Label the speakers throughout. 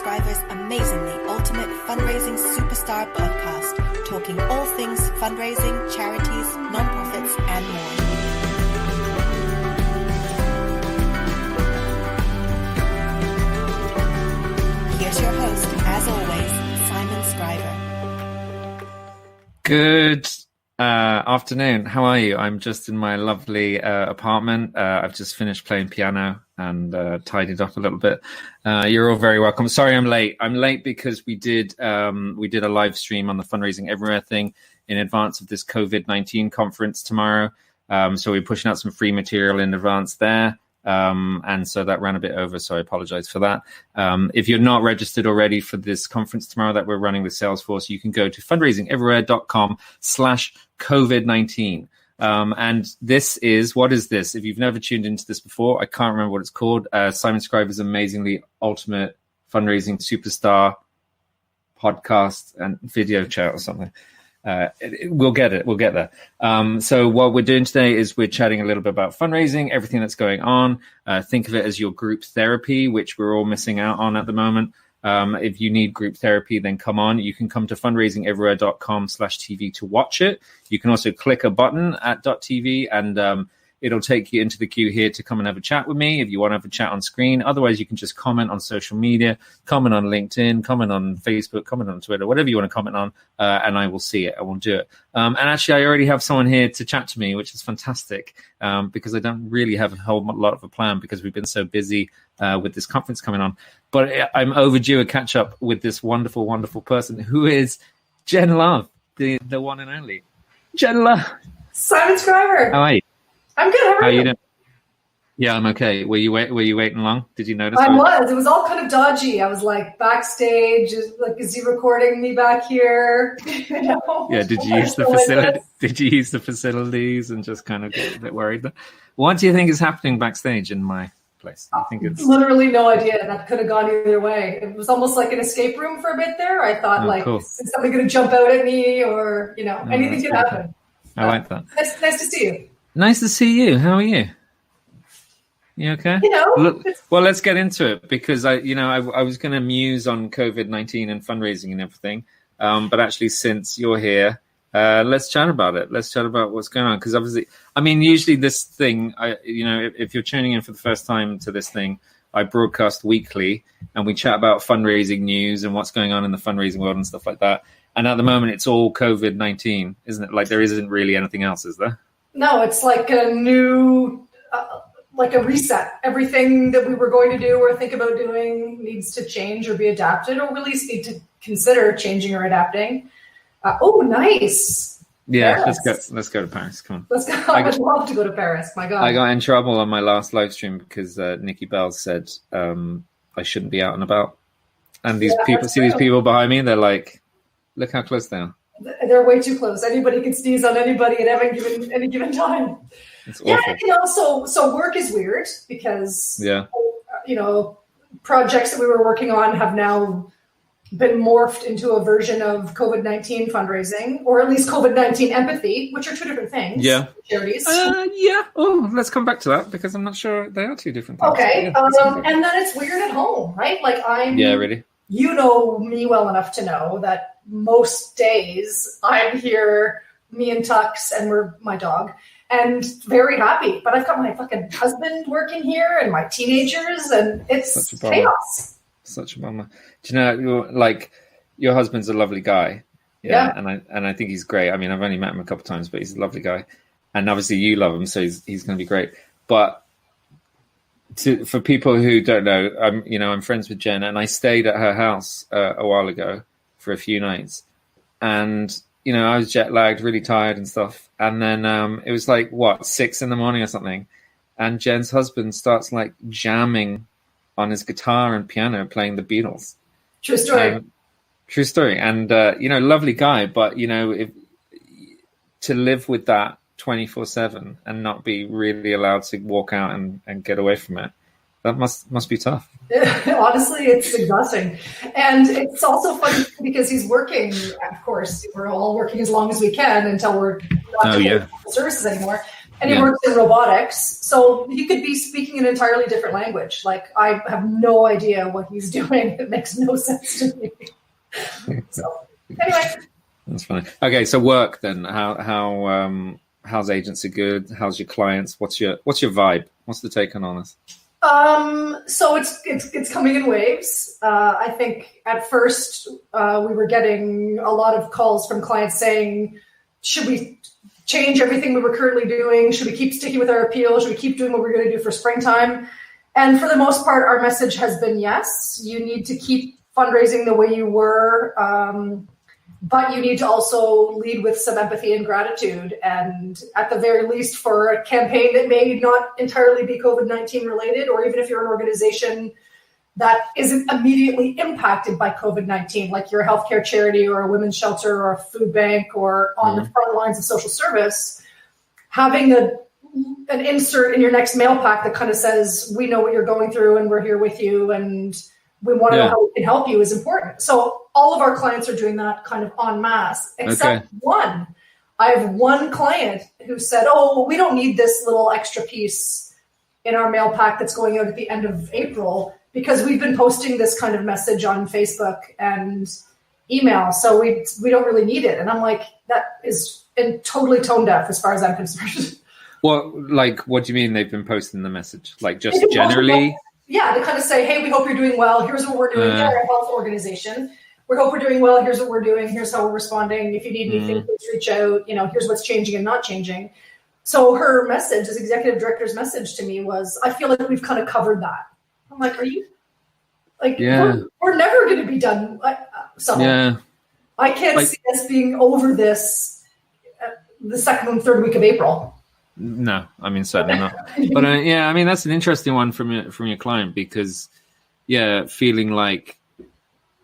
Speaker 1: Scriver's amazingly ultimate fundraising superstar podcast, talking all things fundraising, charities, non-profits, and more. Here's your host, as always, Simon Scriver.
Speaker 2: Good afternoon. How are you? I'm just in my lovely apartment. I've just finished playing piano and tidied up a little bit. You're all very welcome. Sorry, I'm late. I'm late because we did a live stream on the Fundraising Everywhere thing in advance of this COVID-19 conference tomorrow. So we're pushing out some free material in advance there. And so that ran a bit over, so I apologize for that. If you're not registered already for this conference tomorrow that we're running with Salesforce, you can go to fundraisingeverywhere.com/COVID-19. And this is, what is this? If you've never tuned into this before, I can't remember what it's called. Simon Scriver's amazingly ultimate fundraising superstar podcast and video chat or something. We'll get it. We'll get there. So what we're doing today is we're chatting a little bit about fundraising, everything that's going on. Think of it as your group therapy, which we're all missing out on at the moment. If you need group therapy, then come on. You can come to fundraisingeverywhere.com/TV to watch it. You can also click a button at .tv and it'll take you into the queue here to come and have a chat with me if you want to have a chat on screen. Otherwise, you can just comment on social media, comment on LinkedIn, comment on Facebook, comment on Twitter, whatever you want to comment on, and I will see it. I will do it. And actually, I already have someone here to chat to me, which is fantastic, because I don't really have a whole lot of a plan because we've been so busy with this conference coming on. But I'm overdue a catch-up with this wonderful, wonderful person who is Jen Love, the one and only. Jen Love.
Speaker 3: Simon Scriver.
Speaker 2: How are you?
Speaker 3: I'm good. How are you?
Speaker 2: Doing? Yeah, I'm okay. Were you waiting long? Did you notice?
Speaker 3: I was. It was all kind of dodgy. I was like backstage, like, is he recording me back here? You know?
Speaker 2: Yeah. Did you use the facility? Did you use the facilities and just kind of get a bit worried? What do you think is happening backstage in my place? I think it's
Speaker 3: literally no idea. That could have gone either way. It was almost like an escape room for a bit there. I thought, cool. Is somebody going to jump out at me, or anything could happen?
Speaker 2: I like that.
Speaker 3: Nice to see you.
Speaker 2: Nice to see you. How are you? You okay? Well, let's get into it because I was going to muse on COVID-19 and fundraising and everything, but actually, since you're here, let's chat about it. Let's chat about what's going on because obviously, usually this thing, if you're tuning in for the first time to this thing, I broadcast weekly and we chat about fundraising news and what's going on in the fundraising world and stuff like that. And at the moment, it's all COVID-19, isn't it? Like there isn't really anything else, is there?
Speaker 3: No, it's like a new, like a reset. Everything that we were going to do or think about doing needs to change or be adapted, or at least need to consider changing or adapting. Oh, nice.
Speaker 2: Yeah, Paris. Let's go to Paris. Come on.
Speaker 3: Let's go. I would love to go to Paris. My God.
Speaker 2: I got in trouble on my last live stream because Nikki Bell said I shouldn't be out and about. And these people behind me, they're like, look how close they are.
Speaker 3: They're way too close. Anybody can sneeze on anybody at any given time.
Speaker 2: It's awful.
Speaker 3: Yeah, so work is weird because projects that we were working on have now been morphed into a version of COVID-19 fundraising, or at least COVID-19 empathy, which are two different things.
Speaker 2: Yeah.
Speaker 3: Charities.
Speaker 2: Yeah. Oh, let's come back to that because I'm not sure they are two different things.
Speaker 3: Okay.
Speaker 2: Yeah,
Speaker 3: and then it's weird at home, right? Like
Speaker 2: really.
Speaker 3: You know me well enough to know that most days I'm here, me and Tux, and we're my dog, and very happy. But I've got my fucking husband working here and my teenagers, and it's chaos.
Speaker 2: Such a bummer. Do you know, your husband's a lovely guy. Yeah. And I think he's great. I mean, I've only met him a couple of times, but he's a lovely guy. And obviously you love him, so he's going to be great. But for people who don't know, I'm friends with Jen, and I stayed at her house a while ago for a few nights, and I was jet lagged, really tired and stuff. And then it was like 6 a.m. or something, and Jen's husband starts like jamming on his guitar and piano, playing the Beatles.
Speaker 3: True story.
Speaker 2: True story. And lovely guy, but to live with that 24/7 and not be really allowed to walk out and get away from it, that must be tough.
Speaker 3: Honestly, it's exhausting. And it's also funny because he's working, of course, we're all working as long as we can until we're not doing services anymore. And he works in robotics, so he could be speaking an entirely different language. Like, I have no idea what he's doing. It makes no sense to me. So, anyway.
Speaker 2: That's funny. Okay, so work then. How's agency good? How's your clients? What's your vibe? What's the take on this?
Speaker 3: So it's coming in waves. I think at first we were getting a lot of calls from clients saying, should we change everything we were currently doing? Should we keep sticking with our appeal? Should we keep doing what we're going to do for springtime? And for the most part, our message has been yes. You need to keep fundraising the way you were, but you need to also lead with some empathy and gratitude. And at the very least, for a campaign that may not entirely be COVID-19 related, or even if you're an organization that isn't immediately impacted by COVID-19, like you're a healthcare charity or a women's shelter or a food bank or on the front lines of social service, having an insert in your next mail pack that kind of says, we know what you're going through and we're here with you and we want to know how we can help you is important. So all of our clients are doing that kind of en masse, except one. I have one client who said, oh, well, we don't need this little extra piece in our mail pack that's going out at the end of April because we've been posting this kind of message on Facebook and email. So we don't really need it. And I'm like, that is totally tone deaf as far as I'm concerned.
Speaker 2: Well, like, what do you mean they've been posting the message? Like, just generally?
Speaker 3: Yeah, to kind of say, hey, we hope you're doing well. Here's what we're doing. We're a health organization. We hope we're doing well. Here's what we're doing. Here's how we're responding. If you need anything, please reach out. Here's what's changing and not changing. So her message, as executive director's message to me was, I feel like we've kind of covered that. I'm like, are you? Like, we're never going to be done. I can't see us being over this the second and third week of April.
Speaker 2: No, I mean, certainly not. But I mean, that's an interesting one from your client because, feeling like,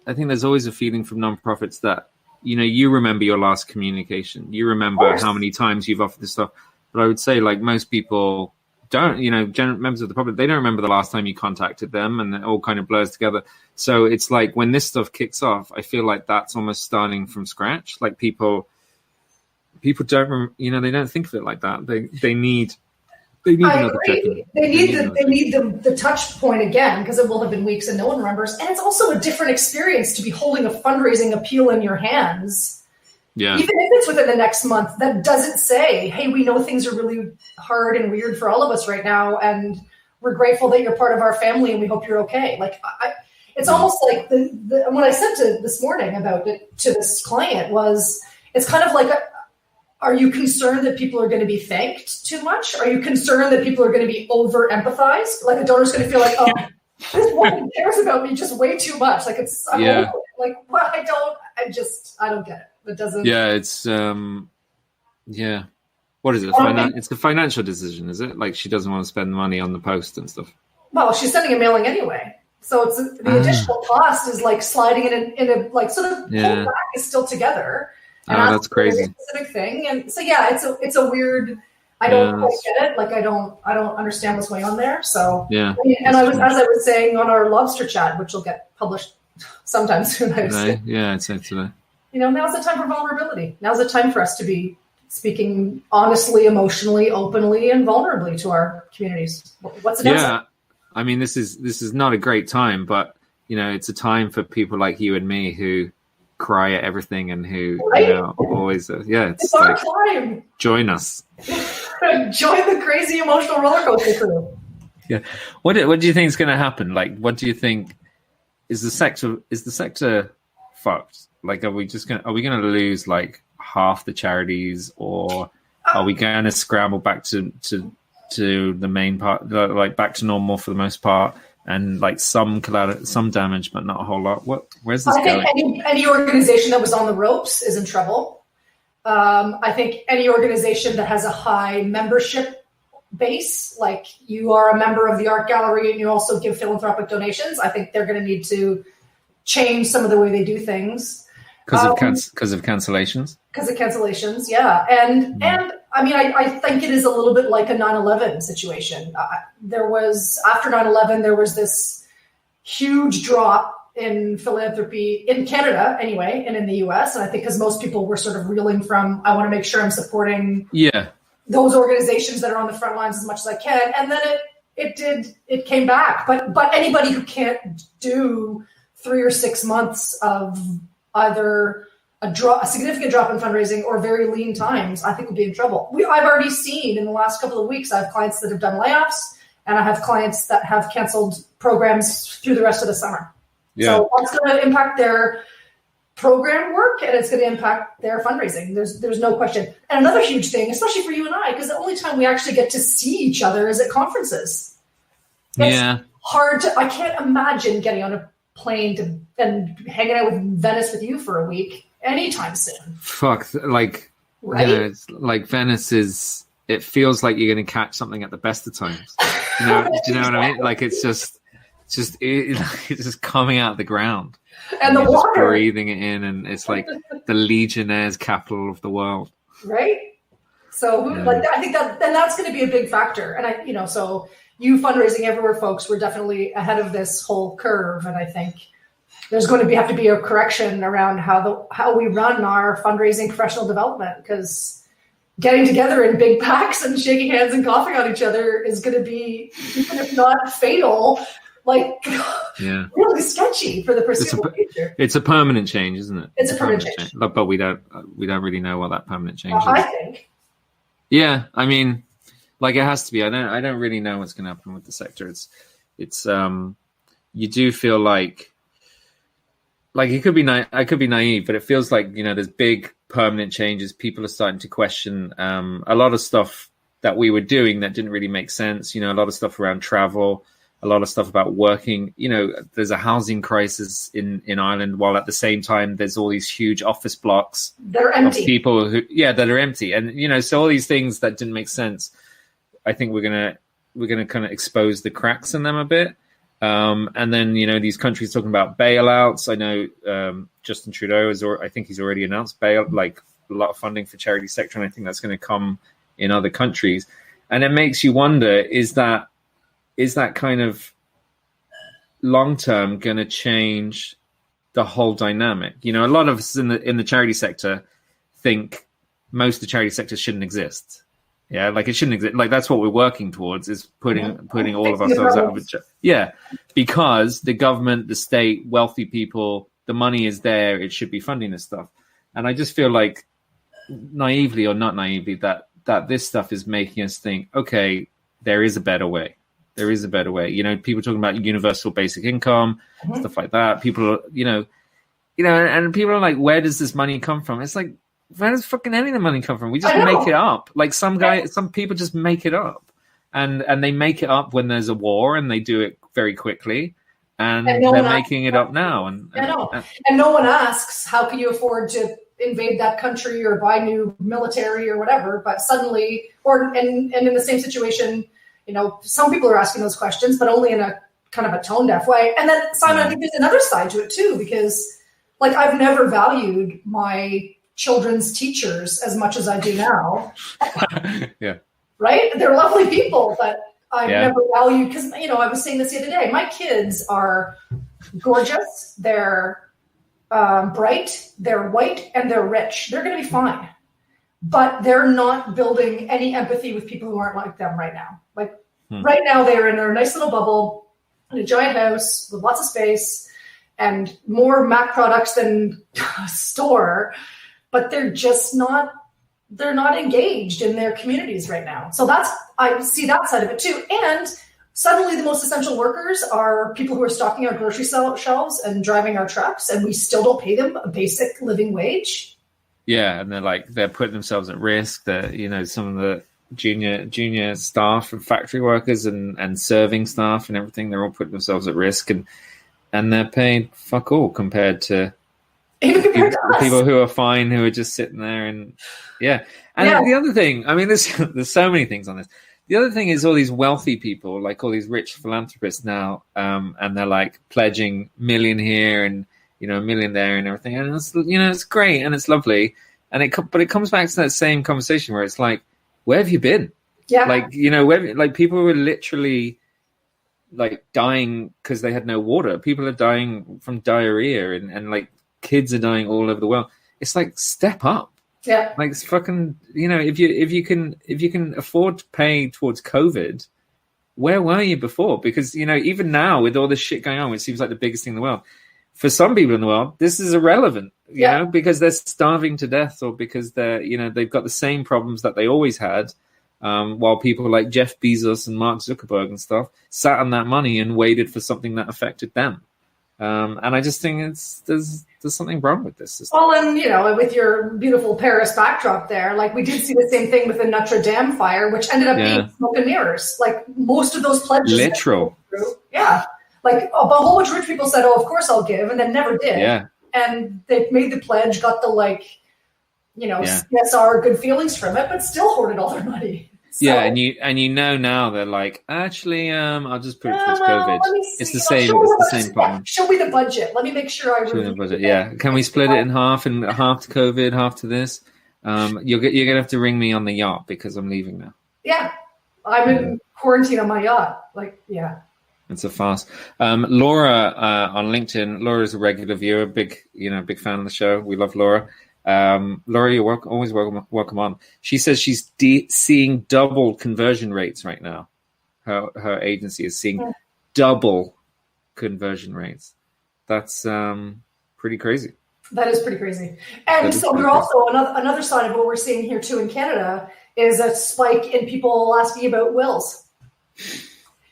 Speaker 2: I think there's always a feeling from nonprofits that, you remember your last communication, you remember how many times you've offered this stuff. But I would say, like, most people don't, members of the public, they don't remember the last time you contacted them, and it all kind of blurs together. So it's like when this stuff kicks off, I feel like that's almost starting from scratch. Like people don't, they don't think of it like that. They need another check-in.
Speaker 3: They need the touch point again, because it will have been weeks and no one remembers. And it's also a different experience to be holding a fundraising appeal in your hands. Yeah. Even if it's within the next month, that doesn't say, hey, we know things are really hard and weird for all of us right now, and we're grateful that you're part of our family and we hope you're okay. Like, it's almost like what I said this morning about it to this client was, it's kind of like, are you concerned that people are going to be thanked too much? Are you concerned that people are going to be over empathized? Like, a donor's going to feel like, oh, this woman cares about me just way too much. Like, like, well, I don't get it. It doesn't. Yeah,
Speaker 2: it's What is it? It's the financial decision, is it? Like, she doesn't want to spend money on the post and stuff.
Speaker 3: Well, she's sending a mailing anyway, so it's the additional cost is like sliding in a like sort of whole back is still together. And
Speaker 2: that's crazy.
Speaker 3: A specific thing, and so it's a weird. I don't quite get it. Like, I don't understand what's going on there. So and as I was saying on our lobster chat, which will get published sometime soon.
Speaker 2: Today? Yeah, I'd say today.
Speaker 3: Now's the time for vulnerability. Now's the time for us to be speaking honestly, emotionally, openly, and vulnerably to our communities. What's the next?
Speaker 2: I mean, this is not a great time, but it's a time for people like you and me who cry at everything and who always it's
Speaker 3: our
Speaker 2: like,
Speaker 3: time.
Speaker 2: Join us.
Speaker 3: Join the crazy emotional roller coaster crew.
Speaker 2: Yeah. What do you think is going to happen? Like, what do you think is the sector fucked? Like, are we going to lose like half the charities, or are we going to scramble back to the main part, like back to normal for the most part, and like some damage, but not a whole lot? Where's this going?
Speaker 3: I think any organization that was on the ropes is in trouble. I think any organization that has a high membership base, like you are a member of the art gallery and you also give philanthropic donations, I think they're going to need to change some of the way they do things.
Speaker 2: Because of cancellations? Because
Speaker 3: of cancellations, yeah. And I mean, I think it is a little bit like a 9/11 situation. After 9/11, there was this huge drop in philanthropy in Canada anyway, and in the US. And I think because most people were sort of reeling from, I want to make sure I'm supporting those organizations that are on the front lines as much as I can. And then it came back. But anybody who can't do 3 or 6 months of either a significant drop in fundraising or very lean times, I think will be in trouble. I've already seen in the last couple of weeks, I have clients that have done layoffs, and I have clients that have canceled programs through the rest of the summer.
Speaker 2: Yeah.
Speaker 3: So that's going to impact their program work, and it's going to impact their fundraising. There's no question. And another huge thing, especially for you and I, because the only time we actually get to see each other is at conferences. It's hard to, I can't imagine getting on a plane and hanging out with Venice with you for a week anytime soon.
Speaker 2: Fuck, like,
Speaker 3: right?
Speaker 2: It's like Venice is, it feels like you're going to catch something at the best of times. Do you know what I mean? Like, it's just coming out of the ground.
Speaker 3: And the water.
Speaker 2: Just breathing it in, and it's like the Legionnaires' capital of the world.
Speaker 3: Right? So I think that's going to be a big factor. And so you Fundraising Everywhere folks, we're definitely ahead of this whole curve. And I think there's going to have to be a correction around how we run our fundraising professional development, because getting together in big packs and shaking hands and coughing on each other is going to be, even if not fatal, really sketchy for the foreseeable future.
Speaker 2: It's a permanent change, isn't it?
Speaker 3: It's a permanent change.
Speaker 2: But we don't really know what that permanent change is.
Speaker 3: I think.
Speaker 2: Yeah, I mean, like, it has to be. I don't really know what's going to happen with the sector. It's you do feel like it could be I could be naive, but it feels like, there's big permanent changes. People are starting to question a lot of stuff that we were doing that didn't really make sense. A lot of stuff around travel, a lot of stuff about working. There's a housing crisis in Ireland, while at the same time there's all these huge office blocks
Speaker 3: that are empty.
Speaker 2: Of people that are empty, and so all these things that didn't make sense. I think we're gonna kind of expose the cracks in them a bit. And then, these countries talking about bailouts. I know Justin Trudeau I think he's already announced a lot of funding for charity sector, and I think that's going to come in other countries. And it makes you wonder, is that kind of long term going to change the whole dynamic? A lot of us in the charity sector think most of the charity sector shouldn't exist. Yeah, like, it shouldn't exist. Like, that's what we're working towards, is putting all of ourselves out of a job. Yeah, because the government, the state, wealthy people, the money is there. It should be funding this stuff. And I just feel like, naively or not naively, that this stuff is making us think, okay, there is a better way. There is a better way. People talking about universal basic income, stuff like that. People, and people are like, where does this money come from? It's like, where does fucking any of the money come from? We just make it up. Like, some people just make it up, and they make it up when there's a war, and they do it very quickly, and they're making it up now. And no one asks, how can you afford to invade that country or buy new military or whatever? But suddenly, and in the same situation, some people are asking those questions, but only in a kind of a tone deaf way. And then, Simon, I think there's another side to it too, because, like, I've never valued my children's teachers as much as I do now. Yeah.
Speaker 3: Right? They're lovely people, but I've never valued, because, I was saying this the other day, my kids are gorgeous, they're bright, they're white, and they're rich. They're going to be fine. But they're not building any empathy with people who aren't like them right now. Like, right now, they're in their nice little bubble in a giant house with lots of space and more Mac products than a store. But they're not engaged in their communities right now. So I see that side of it too. And suddenly the most essential workers are people who are stocking our grocery shelves and driving our trucks, and we still don't pay them a basic living wage. Yeah,
Speaker 2: and they're putting themselves at risk. Some of the junior staff and factory workers and serving staff and everything, they're all putting themselves at risk, and they're paid fuck all compared to people who are fine, who are just sitting there. And the other thing, I mean, there's so many things on this. The other thing is all these wealthy people, like all these rich philanthropists now, and they're like pledging $1 million here and $1 million there and everything, and it's it's great and it's lovely, but it comes back to that same conversation where it's like, where have you been?
Speaker 3: Yeah,
Speaker 2: like people were literally like dying because they had no water. People are dying from diarrhea, and like kids are dying all over the world. It's like, step up.
Speaker 3: Yeah.
Speaker 2: Like it's fucking, if you can afford to pay towards COVID, where were you before? Because, even now with all this shit going on, which seems like the biggest thing in the world, for some people in the world, this is irrelevant, because they're starving to death, or because they've got the same problems that they always had. While people like Jeff Bezos and Mark Zuckerberg and stuff sat on that money and waited for something that affected them. And I just think there's something wrong with this system.
Speaker 3: Well, and with your beautiful Paris backdrop there, like we did see the same thing with the Notre Dame fire, which ended up being smoke and mirrors. Like most of those pledges,
Speaker 2: literal,
Speaker 3: like a whole bunch of rich people said, "Oh, of course I'll give," and then never did.
Speaker 2: Yeah,
Speaker 3: and they made the pledge, got the CSR good feelings from it, but still hoarded all their money. So,
Speaker 2: yeah, and you know now they're like, actually, I'll just put it towards COVID. It's the same. It's the same problem.
Speaker 3: Show me the budget. Let me make sure I
Speaker 2: show the budget. Yeah, can we split it in half, and half to COVID, half to this? You're gonna have to ring me on the yacht because I'm leaving now.
Speaker 3: Yeah, I'm in quarantine on my yacht. Like, yeah.
Speaker 2: It's a farce. Laura on LinkedIn. Laura's a regular viewer, big fan of the show. We love Laura. Laura, you're always welcome on. She says she's seeing double conversion rates right now. Her agency is seeing double conversion rates. That's pretty crazy.
Speaker 3: That is pretty crazy. And so we're also another side of what we're seeing here too in Canada is a spike in people asking about wills.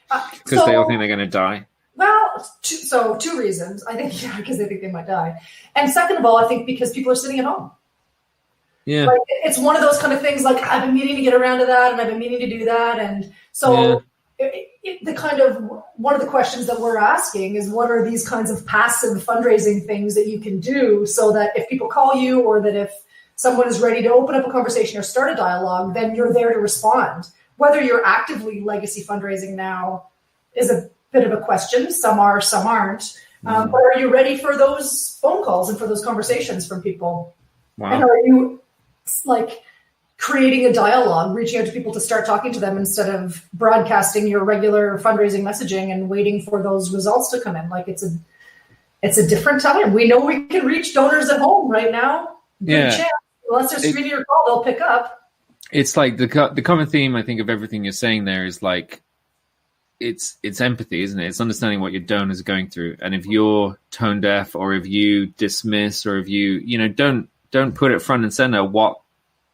Speaker 2: Because they all think they're going to die.
Speaker 3: Well, two reasons. I think, because they think they might die. And second of all, I think because people are sitting at home.
Speaker 2: Yeah.
Speaker 3: Like, it's one of those kind of things, like I've been meaning to get around to that and I've been meaning to do that. And so one of the questions that we're asking is, what are these kinds of passive fundraising things that you can do so that if people call you, or that if someone is ready to open up a conversation or start a dialogue, then you're there to respond. Whether you're actively legacy fundraising now is a bit of a question. Some are, some aren't. But are you ready for those phone calls and for those conversations from people?
Speaker 2: Wow.
Speaker 3: And are you like creating a dialogue, reaching out to people to start talking to them instead of broadcasting your regular fundraising messaging and waiting for those results to come in? Like it's a different time. We know we can reach donors at home right now. Good chance. Unless they're screening your call, they'll pick up.
Speaker 2: It's like the common theme, I think, of everything you're saying there is like, it's empathy, isn't it? It's understanding what your donors are going through. And if you're tone deaf, or if you dismiss, or if you, don't put it front and center what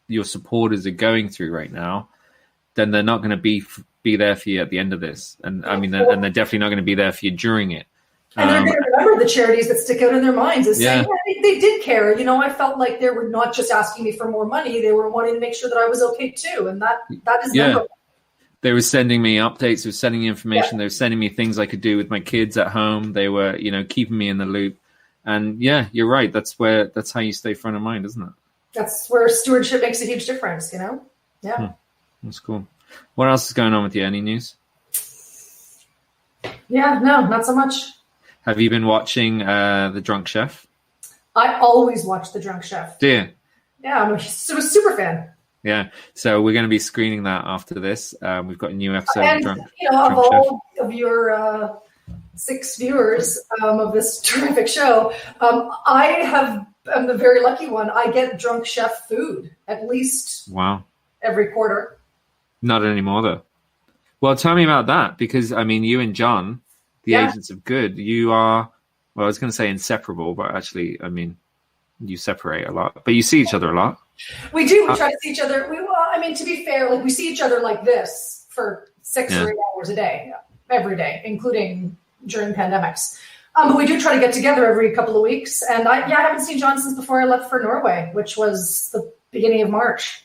Speaker 2: your supporters are going through right now, then they're not going to be there for you at the end of this. And I mean, and they're definitely not going to be there for you during it.
Speaker 3: And they're going to remember the charities that stick out in their minds as saying, they did care. I felt like they were not just asking me for more money. They were wanting to make sure that I was okay too. And that is memorable. They
Speaker 2: were sending me updates. They were sending me information. They were sending me things I could do with my kids at home. They were, keeping me in the loop. And yeah, you're right. That's how you stay front of mind, isn't it?
Speaker 3: That's where stewardship makes a huge difference, Yeah.
Speaker 2: That's cool. What else is going on with you? Any news?
Speaker 3: Yeah, no, not so much.
Speaker 2: Have you been watching The Drunk Chef?
Speaker 3: I always watch The Drunk Chef.
Speaker 2: Do you?
Speaker 3: Yeah, I'm a super fan.
Speaker 2: Yeah, so we're going to be screening that after this. We've got a new episode
Speaker 3: of
Speaker 2: Drunk
Speaker 3: of all of your 6 viewers of this terrific show, I'm the very lucky one. I get Drunk Chef food at least every quarter.
Speaker 2: Not anymore, though. Well, tell me about that, because, I mean, you and John, the Agents of Good, you are, well, I was going to say inseparable, but actually, I mean, you separate a lot. But you see each other a lot.
Speaker 3: We do. We try to see each other. To be fair, like we see each other like this for 6 or 8 hours a day, every day, including during pandemics. But we do try to get together every couple of weeks. And I haven't seen John since before I left for Norway, which was the beginning of March.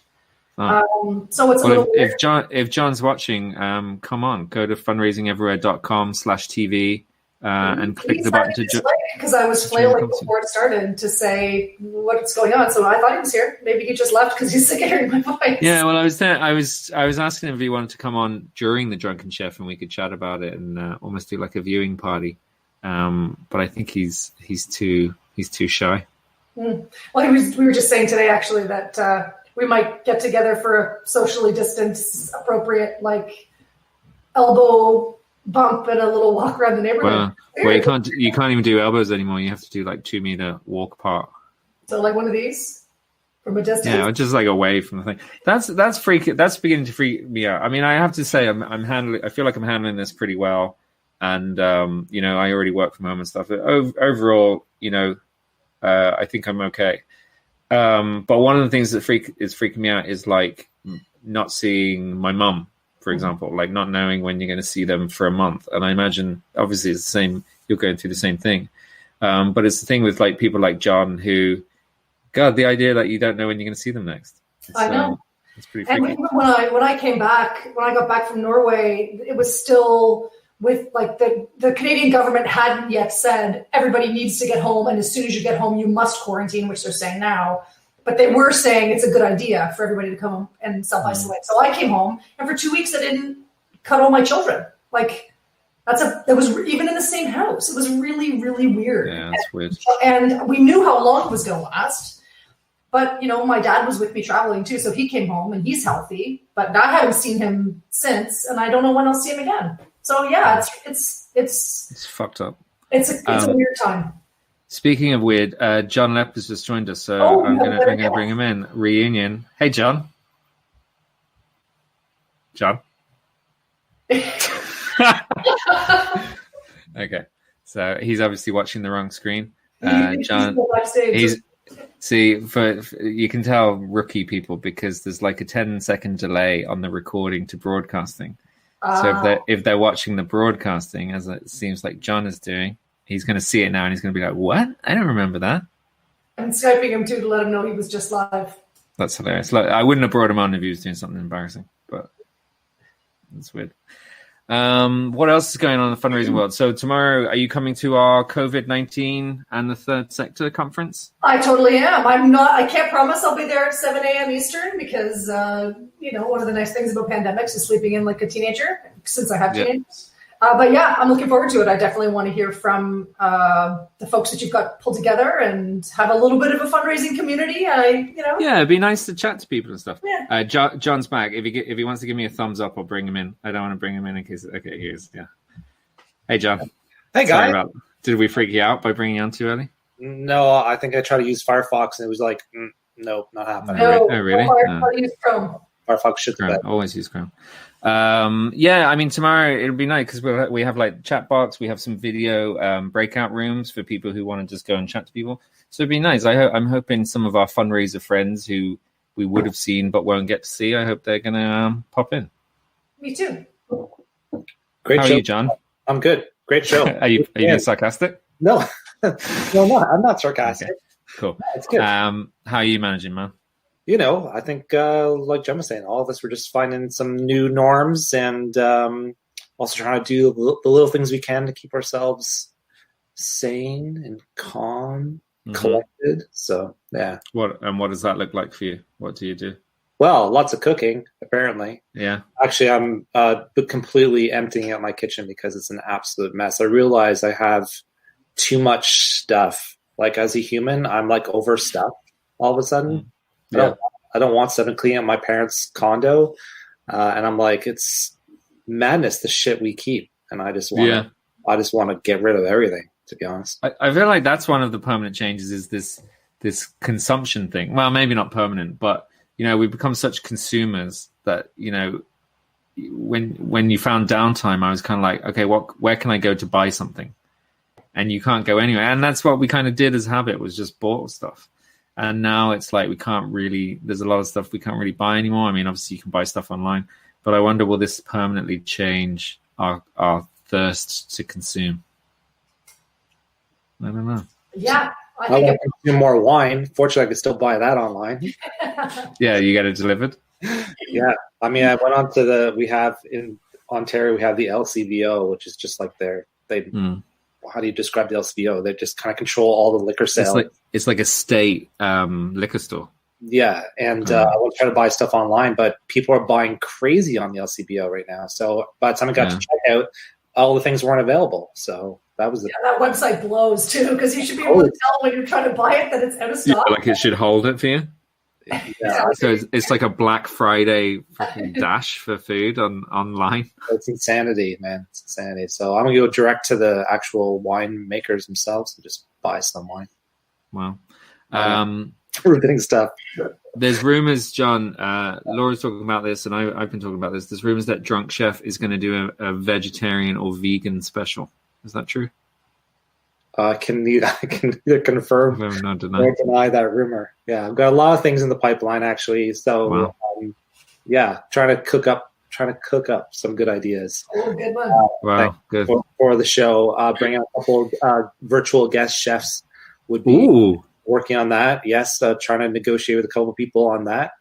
Speaker 3: So it's a little weird.
Speaker 2: If John's watching, come on, go to fundraisingeverywhere.com/TV and click the button to
Speaker 3: because I was flailing before it started to say what's going on. So I thought he was here. Maybe he just left because he's sick of hearing my voice. Yeah, well, I was there. I was asking him if he wanted to come on during the Drunken Chef and we could chat about it and almost do like a viewing party. But I think he's too shy. Well, we were just saying today actually that we might get together for a socially distanced, appropriate, like elbow bump and a little walk around the neighborhood. Well, you can't even do elbows anymore. You have to do like 2 meter walk apart. So like one of these from a distance.
Speaker 2: Yeah, just like away from the thing. That's beginning to freak me out. I mean, I have to say, I feel like I'm handling this pretty well, and you know, I already work from home and stuff. Overall, you know, I think I'm okay. But one of the things that is freaking me out is like not seeing my mum, for example, like not knowing when you're going to see them for a month. And I imagine, obviously, it's the same. You're going through the same thing, but it's the thing with like people like John who. God, the idea that you don't know when you're going to see them next.
Speaker 3: I know.
Speaker 2: It's pretty freaky.
Speaker 3: And when I came back, when I got back from Norway, it was still with like the Canadian government hadn't yet said everybody needs to get home, and as soon as you get home, you must quarantine, which they're saying now. But they were saying it's a good idea for everybody to come home and self-isolate. So I came home, and for 2 weeks I didn't cuddle my children. Like that was even in the same house. It was really, really weird.
Speaker 2: Yeah, that's weird.
Speaker 3: And we knew how long it was going to last. But, you know, my dad was with me traveling too, so he came home and he's healthy. But I haven't seen him since, and I don't know when I'll see him again. So yeah, it's
Speaker 2: fucked up.
Speaker 3: It's a weird time.
Speaker 2: Speaking of weird, John Lepp has just joined us, so I'm gonna bring him in. Reunion. Hey, John. John. Okay, so he's obviously watching the wrong screen. John, for you can tell rookie people because there's like a 10-second delay on the recording to broadcasting. So if they're watching the broadcasting, as it seems like John is doing, he's going to see it now and he's going to be like, "What? I don't remember that."
Speaker 3: I'm Skyping him too to let him know he was just live.
Speaker 2: That's hilarious. Like, I wouldn't have brought him on if he was doing something embarrassing, but that's weird. What else is going on in the fundraising world? So tomorrow, are you coming to our COVID-19 and the Third Sector conference?
Speaker 3: I totally am. I can't promise I'll be there at 7 a.m. Eastern because, you know, one of the nice things about pandemics is sleeping in like a teenager since I have teenagers. But yeah, I'm looking forward to it. I definitely want to hear from the folks that you've got pulled together and have a little bit of a fundraising community. Yeah,
Speaker 2: it'd be nice to chat to people and stuff.
Speaker 3: Yeah.
Speaker 2: John's back. If he wants to give me a thumbs up, I'll bring him in. I don't want to bring him in case. Okay, he is. Yeah. Hey, John.
Speaker 4: Hey, guys.
Speaker 2: Did we freak you out by bringing you on too early?
Speaker 4: No, I think I tried to use Firefox and it was like, nope, not happening.
Speaker 3: No,
Speaker 2: really?
Speaker 3: Use Chrome.
Speaker 4: Firefox should
Speaker 2: Chrome. Always use Chrome. Yeah, I mean, tomorrow it'll be nice because we have like chat box, we have some video breakout rooms for people who want to just go and chat to people. So it'd be nice. I'm hoping some of our fundraiser friends who we would have seen but won't get to see, I hope they're gonna pop in.
Speaker 3: Me too.
Speaker 4: Great
Speaker 2: How
Speaker 4: show.
Speaker 2: are you, John?
Speaker 4: I'm good. Great show.
Speaker 2: Are you being sarcastic?
Speaker 4: No, no, I'm not sarcastic.
Speaker 2: Okay. Cool.
Speaker 4: It's good.
Speaker 2: How are you managing, man?
Speaker 4: You know, I think, like Jem was saying, all of us were just finding some new norms and also trying to do the little things we can to keep ourselves sane and calm, collected. So, yeah.
Speaker 2: What does that look like for you? What do you do?
Speaker 4: Well, lots of cooking, apparently.
Speaker 2: Yeah.
Speaker 4: Actually, I'm completely emptying out my kitchen because it's an absolute mess. I realize I have too much stuff. Like, as a human, I'm like overstuffed all of a sudden.
Speaker 2: Yeah.
Speaker 4: I don't want stuff to clean up my parents' condo, and I'm like, it's madness the shit we keep, and I just want to get rid of everything. To be honest,
Speaker 2: I feel like that's one of the permanent changes is this consumption thing. Well, maybe not permanent, but you know, we've become such consumers that you know, when you found downtime, I was kind of like, okay, where can I go to buy something? And you can't go anywhere, and that's what we kind of did as a habit was just bought stuff. And now it's like there's a lot of stuff we can't really buy anymore. I mean, obviously you can buy stuff online, but I wonder, will this permanently change our thirst to consume? I don't know.
Speaker 3: Yeah.
Speaker 4: I want to consume more wine. Fortunately, I can still buy that online.
Speaker 2: Yeah, you get it delivered?
Speaker 4: Yeah. I mean, I went on to we have in Ontario, we have the LCBO, which is just like how do you describe the LCBO? They just kind of control all the liquor sales.
Speaker 2: It's like a state liquor store.
Speaker 4: Yeah, and I want to try to buy stuff online, but people are buying crazy on the LCBO right now. So by the time I got to checkout, all the things weren't available. So that was
Speaker 3: that website blows too, because you should be able to tell when you're trying to buy it that it's out of stock.
Speaker 2: Yeah, like it should hold it for you.
Speaker 4: Yeah.
Speaker 2: So it's like a Black Friday fucking dash for food online.
Speaker 4: It's insanity, man. It's insanity. So I'm going to go direct to the actual wine makers themselves and just buy some wine.
Speaker 2: Wow.
Speaker 4: riveting stuff.
Speaker 2: There's rumors, John. Laura's talking about this, and I've been talking about this. There's rumors that Drunk Chef is going to do a vegetarian or vegan special. Is that true?
Speaker 4: I can neither confirm
Speaker 2: or
Speaker 4: deny that rumor. Yeah, I've got a lot of things in the pipeline actually. So
Speaker 2: wow.
Speaker 4: trying to cook up some good ideas.
Speaker 3: Oh, good one.
Speaker 2: Wow, good
Speaker 4: for the show. Bring out a couple virtual guest chefs would be working on that. Yes, trying to negotiate with a couple of people on that.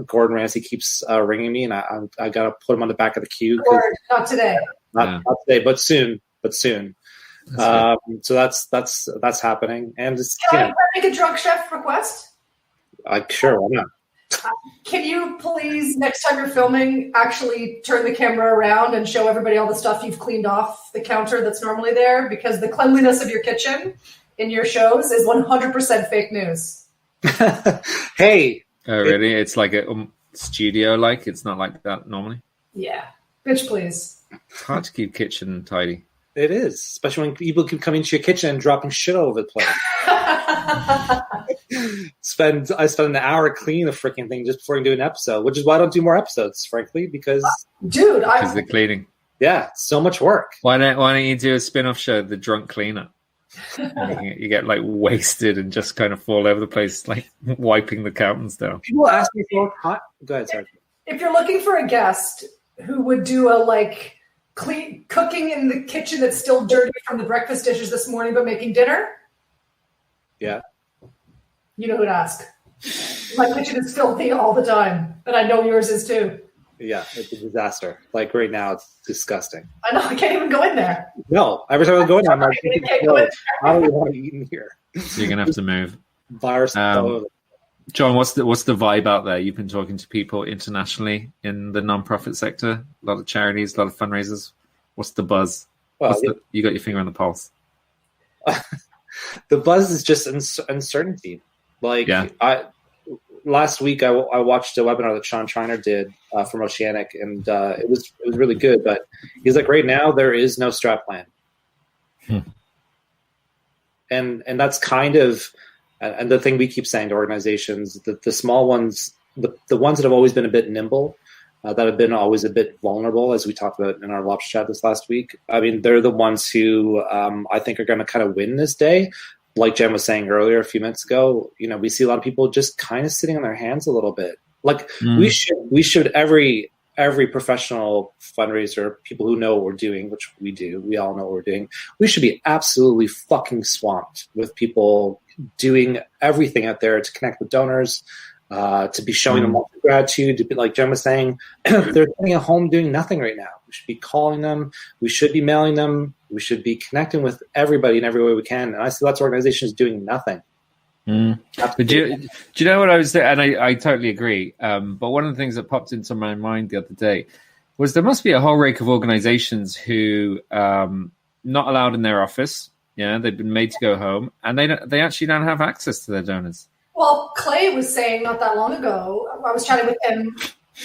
Speaker 4: Gordon Ramsay keeps ringing me, and I got to put him on the back of the queue.
Speaker 3: Not today.
Speaker 4: Not today, but soon. So that's happening. And
Speaker 3: can I make a Drunk Chef request?
Speaker 4: Sure, why not?
Speaker 3: Can you please, next time you're filming, actually turn the camera around and show everybody all the stuff you've cleaned off the counter that's normally there? Because the cleanliness of your kitchen in your shows is 100% fake news.
Speaker 4: Hey.
Speaker 2: Oh, really? It's like a studio-like? It's not like that normally?
Speaker 3: Yeah. Bitch, please.
Speaker 2: It's hard to keep kitchen tidy.
Speaker 4: It is, especially when people keep coming to your kitchen and dropping shit all over the place. I spend an hour cleaning the freaking thing just before I do an episode, which is why I don't do more episodes, frankly, because
Speaker 2: because the cleaning.
Speaker 4: Yeah, so much work.
Speaker 2: Why don't you do a spin-off show, The Drunk Cleaner? You get like wasted and just kind of fall over the place, like wiping the curtains down.
Speaker 4: People ask me for go ahead, sorry.
Speaker 3: If you're looking for a guest who would do a cooking in the kitchen that's still dirty from the breakfast dishes this morning, but making dinner.
Speaker 4: Yeah.
Speaker 3: You know who to ask. My kitchen is filthy all the time, and I know yours is too.
Speaker 4: Yeah, it's a disaster. Like right now, it's disgusting.
Speaker 3: I know, I can't even go in there.
Speaker 4: No, every time I go in there, I'm like, I don't want to eat in here.
Speaker 2: So you're going to have to move.
Speaker 4: Virus.
Speaker 2: John, what's the vibe out there? You've been talking to people internationally in the nonprofit sector, a lot of charities, a lot of fundraisers. What's the buzz?
Speaker 4: Well,
Speaker 2: you got your finger on the pulse.
Speaker 4: The buzz is just uncertainty. Last week I watched a webinar that Sean Schreiner did from Oceanic, and it was really good. But he's like, right now there is no strat plan, and that's kind of. And the thing we keep saying to organizations, the small ones, the ones that have always been a bit nimble, that have been always a bit vulnerable, as we talked about in our Lobster chat this last week. I mean, they're the ones who I think are going to kind of win this day. Like Jen was saying earlier a few minutes ago, we see a lot of people just kind of sitting on their hands a little bit. Like we should every professional fundraiser, people who know what we're doing, which we do, we all know what we're doing. We should be absolutely fucking swamped with people doing everything out there to connect with donors, to be showing them gratitude, to be, like Jen was saying, they're sitting at home doing nothing right now. We should be calling them. We should be mailing them. We should be connecting with everybody in every way we can. And I see lots of organizations doing nothing.
Speaker 2: But do you know what I was saying? And I totally agree. But one of the things that popped into my mind the other day was there must be a whole rake of organizations who not allowed in their office. Yeah, they've been made to go home, and they actually don't have access to their donors.
Speaker 3: Well, Clay was saying not that long ago, I was chatting with him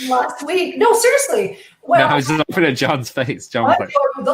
Speaker 3: last week. No, seriously.
Speaker 2: Well, no, I was laughing at John's face. John was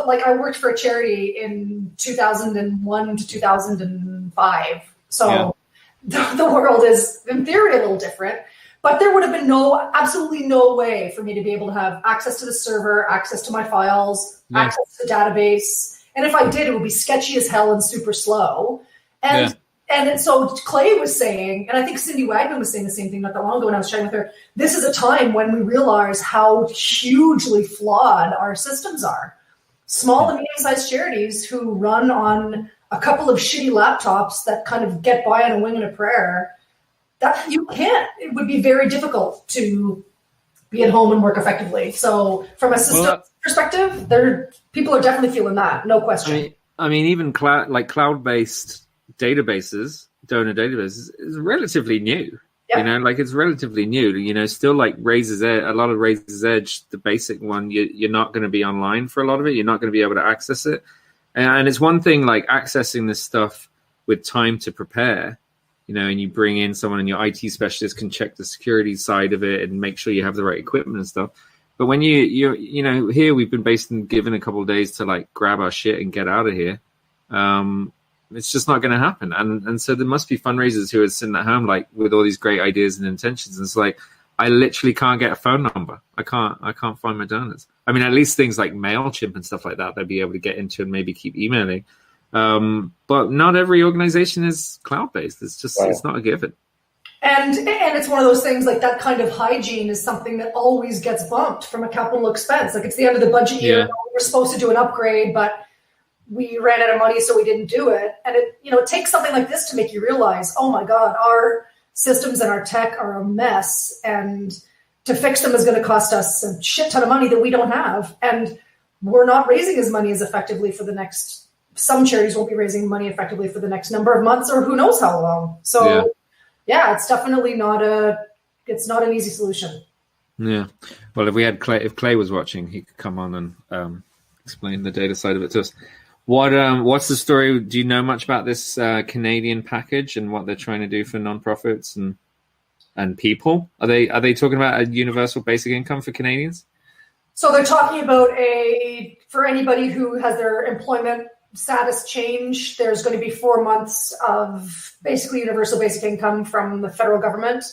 Speaker 3: like, I worked for a charity in 2001 to 2005. So the world is, in theory, a little different. But there would have been absolutely no way for me to be able to have access to the server, access to my files, access to the database. And if I did, it would be sketchy as hell and super slow. And so Clay was saying, and I think Cindy Wagner was saying the same thing not that long ago when I was chatting with her, this is a time when we realize how hugely flawed our systems are. Small and medium-sized charities who run on a couple of shitty laptops that kind of get by on a wing and a prayer, that it would be very difficult to be at home and work effectively. So from a system perspective, people are definitely feeling that, no question.
Speaker 2: I mean even cloud-based databases, donor databases, is relatively new. Yep. It's relatively new. Still like a lot of Razor's Edge, the basic one, you're not going to be online for a lot of it. You're not going to be able to access it. And it's one thing like accessing this stuff with time to prepare, and you bring in someone and your IT specialist can check the security side of it and make sure you have the right equipment and stuff. But when you're here we've been given a couple of days to like grab our shit and get out of here. it's just not going to happen. And so there must be fundraisers who are sitting at home like with all these great ideas and intentions. And it's like, I literally can't get a phone number. I can't find my donors. I mean, at least things like MailChimp and stuff like that, they'd be able to get into and maybe keep emailing. But not every organization is cloud-based. It's just, It's not a given.
Speaker 3: And it's one of those things like that kind of hygiene is something that always gets bumped from a capital expense. Like it's the end of the budget year. We're supposed to do an upgrade, but we ran out of money, so we didn't do it. And it takes something like this to make you realize, oh my God, our systems and our tech are a mess. And to fix them is going to cost us a shit ton of money that we don't have. And we're not raising as money as effectively for the next, some charities won't be raising money effectively for the next number of months or who knows how long. So it's definitely it's not an easy solution.
Speaker 2: Yeah. Well, if Clay was watching, he could come on and explain the data side of it to us. What's the story? Do you know much about this Canadian package and what they're trying to do for nonprofits and people? Are they talking about a universal basic income for Canadians?
Speaker 3: So they're talking about for anybody who has their employment status change, there's going to be 4 months of basically universal basic income from the federal government.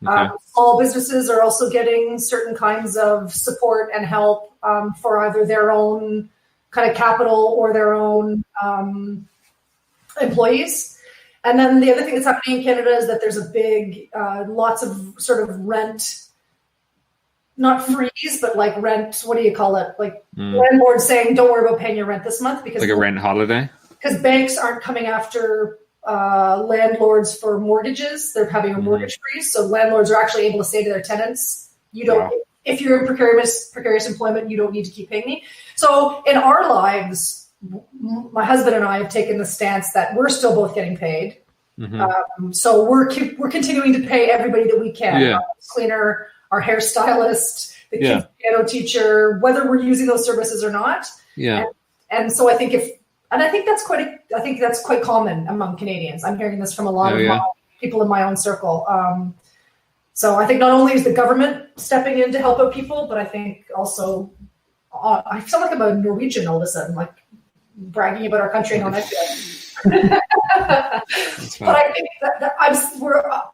Speaker 3: Okay. Small businesses are also getting certain kinds of support and help for either their own kind of capital or their own employees. And then the other thing that's happening in Canada is that there's a big, lots of sort of rent, not freeze, but like rent, what do you call it? Like landlords saying, don't worry about paying your rent this month. Because
Speaker 2: like a rent holiday? Because
Speaker 3: banks aren't coming after landlords for mortgages. They're having a mortgage freeze. So landlords are actually able to say to their tenants, you don't, if you're in precarious employment, you don't need to keep paying me. So in our lives, my husband and I have taken the stance that we're still both getting paid. So we're continuing to pay everybody that we can. Our cleaner, our hairstylist, the kids piano teacher, whether we're using those services or not. And so I think that's quite common among Canadians. I'm hearing this from a lot of people in my own circle. So I think not only is the government stepping in to help out people, but I think also I feel like I'm a Norwegian all of a sudden, like bragging about our country and how nice it is. But I think that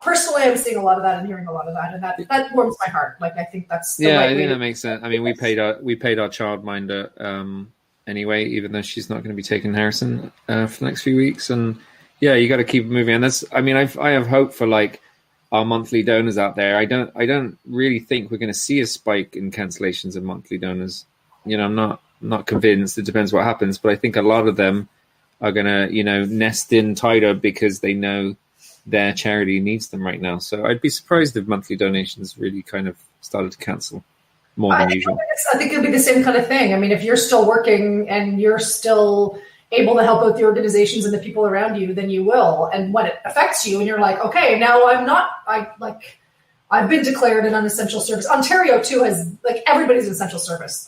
Speaker 3: personally, I'm seeing a lot of that and hearing a lot of that, and that warms my heart. Like I think that's
Speaker 2: I think that makes sense. I mean, we paid our childminder anyway, even though she's not going to be taking Harrison for the next few weeks, and you got to keep moving. And that's, I mean, I have hope for like our monthly donors out there. I don't really think we're going to see a spike in cancellations of monthly donors. I'm not convinced. It depends what happens, but I think a lot of them are going to, nest in tighter because they know their charity needs them right now. So I'd be surprised if monthly donations really kind of started to cancel more than usual.
Speaker 3: I think it'll be the same kind of thing. I mean, if you're still working and you're still able to help out the organizations and the people around you, then you will. And when it affects you and you're like, okay, now I've been declared an unessential service. Ontario too has, like, everybody's an essential service.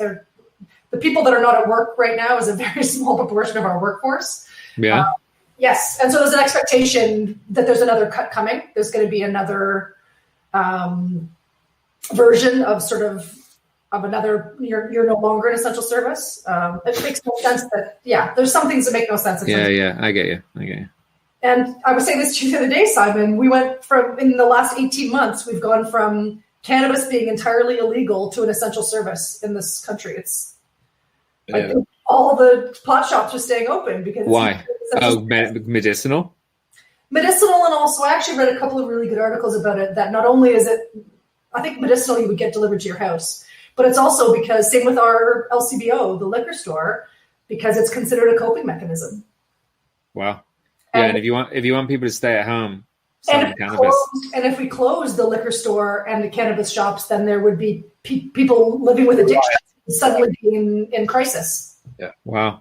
Speaker 3: The people that are not at work right now is a very small proportion of our workforce. Yes. And so there's an expectation that there's another cut coming. There's going to be another version of sort of another, you're no longer an essential service. It makes no sense that, there's some things that make no sense.
Speaker 2: I get you.
Speaker 3: And I was saying this to you the other day, Simon, we went from, in the last 18 months, we've gone from cannabis being entirely illegal to an essential service in this country. It's like all the pot shops are staying open because
Speaker 2: why? Medicinal?
Speaker 3: Medicinal, and also I actually read a couple of really good articles about it, that not only is it, I think medicinal you would get delivered to your house, but it's also because, same with our LCBO, the liquor store, because it's considered a coping mechanism.
Speaker 2: Wow. And if you want people to stay at home, and
Speaker 3: if we close the liquor store and the cannabis shops, then there would be people living with addiction suddenly being in crisis.
Speaker 2: Yeah. Wow.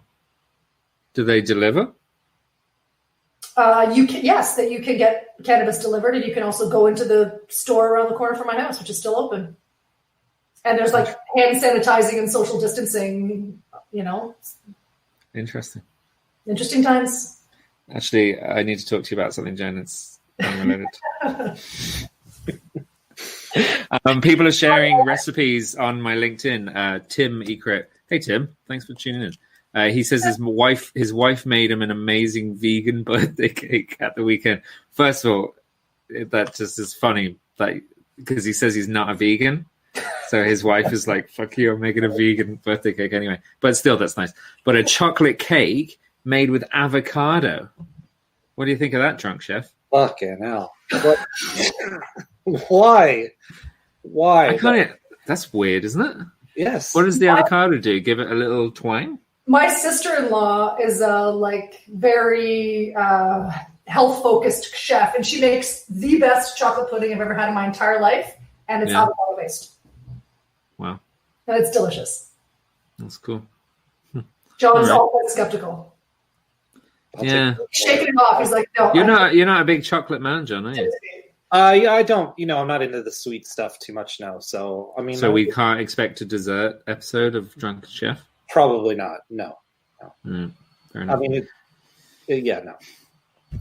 Speaker 2: Do they deliver?
Speaker 3: You can get cannabis delivered, and you can also go into the store around the corner from my house, which is still open. And there's like hand sanitizing and social distancing, Interesting times.
Speaker 2: Actually, I need to talk to you about something, Jen. It's unrelated. People are sharing recipes on my LinkedIn. Tim Ekrit. Hey, Tim. Thanks for tuning in. He says his wife made him an amazing vegan birthday cake at the weekend. First of all, that just is funny, like, because he says he's not a vegan. So his wife is like, fuck you, I'm making a vegan birthday cake anyway. But still, that's nice. But a chocolate cake made with avocado. What do you think of that, drunk chef?
Speaker 4: Fucking hell. Why?
Speaker 2: That's weird, isn't it?
Speaker 4: Yes.
Speaker 2: What does the avocado do? Give it a little twang?
Speaker 3: My sister-in-law is a very health-focused chef, and she makes the best chocolate pudding I've ever had in my entire life, and it's avocado-based.
Speaker 2: Wow.
Speaker 3: And it's delicious.
Speaker 2: That's cool.
Speaker 3: John's always skeptical.
Speaker 2: Yeah.
Speaker 3: Shaking it off. He's like, no.
Speaker 2: You're not a big chocolate man, John, are you?
Speaker 4: Yeah, I don't. I'm not into the sweet stuff too much now. So, I mean.
Speaker 2: So we can't expect a dessert episode of Drunk Chef?
Speaker 4: Probably not. No.
Speaker 2: Fair enough.
Speaker 4: I mean, no.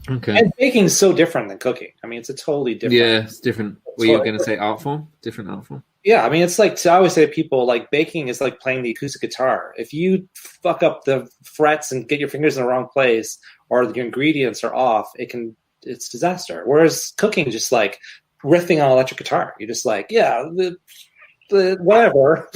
Speaker 2: Okay.
Speaker 4: And baking is so different than cooking. I mean, it's a totally different.
Speaker 2: Yeah, it's different. Were you going to say art form? Different art form?
Speaker 4: Yeah, I mean, it's like, I always say to people, like, baking is like playing the acoustic guitar. If you fuck up the frets and get your fingers in the wrong place, or your ingredients are off, it's disaster. Whereas cooking, just like riffing on electric guitar, you're just like, yeah, the whatever.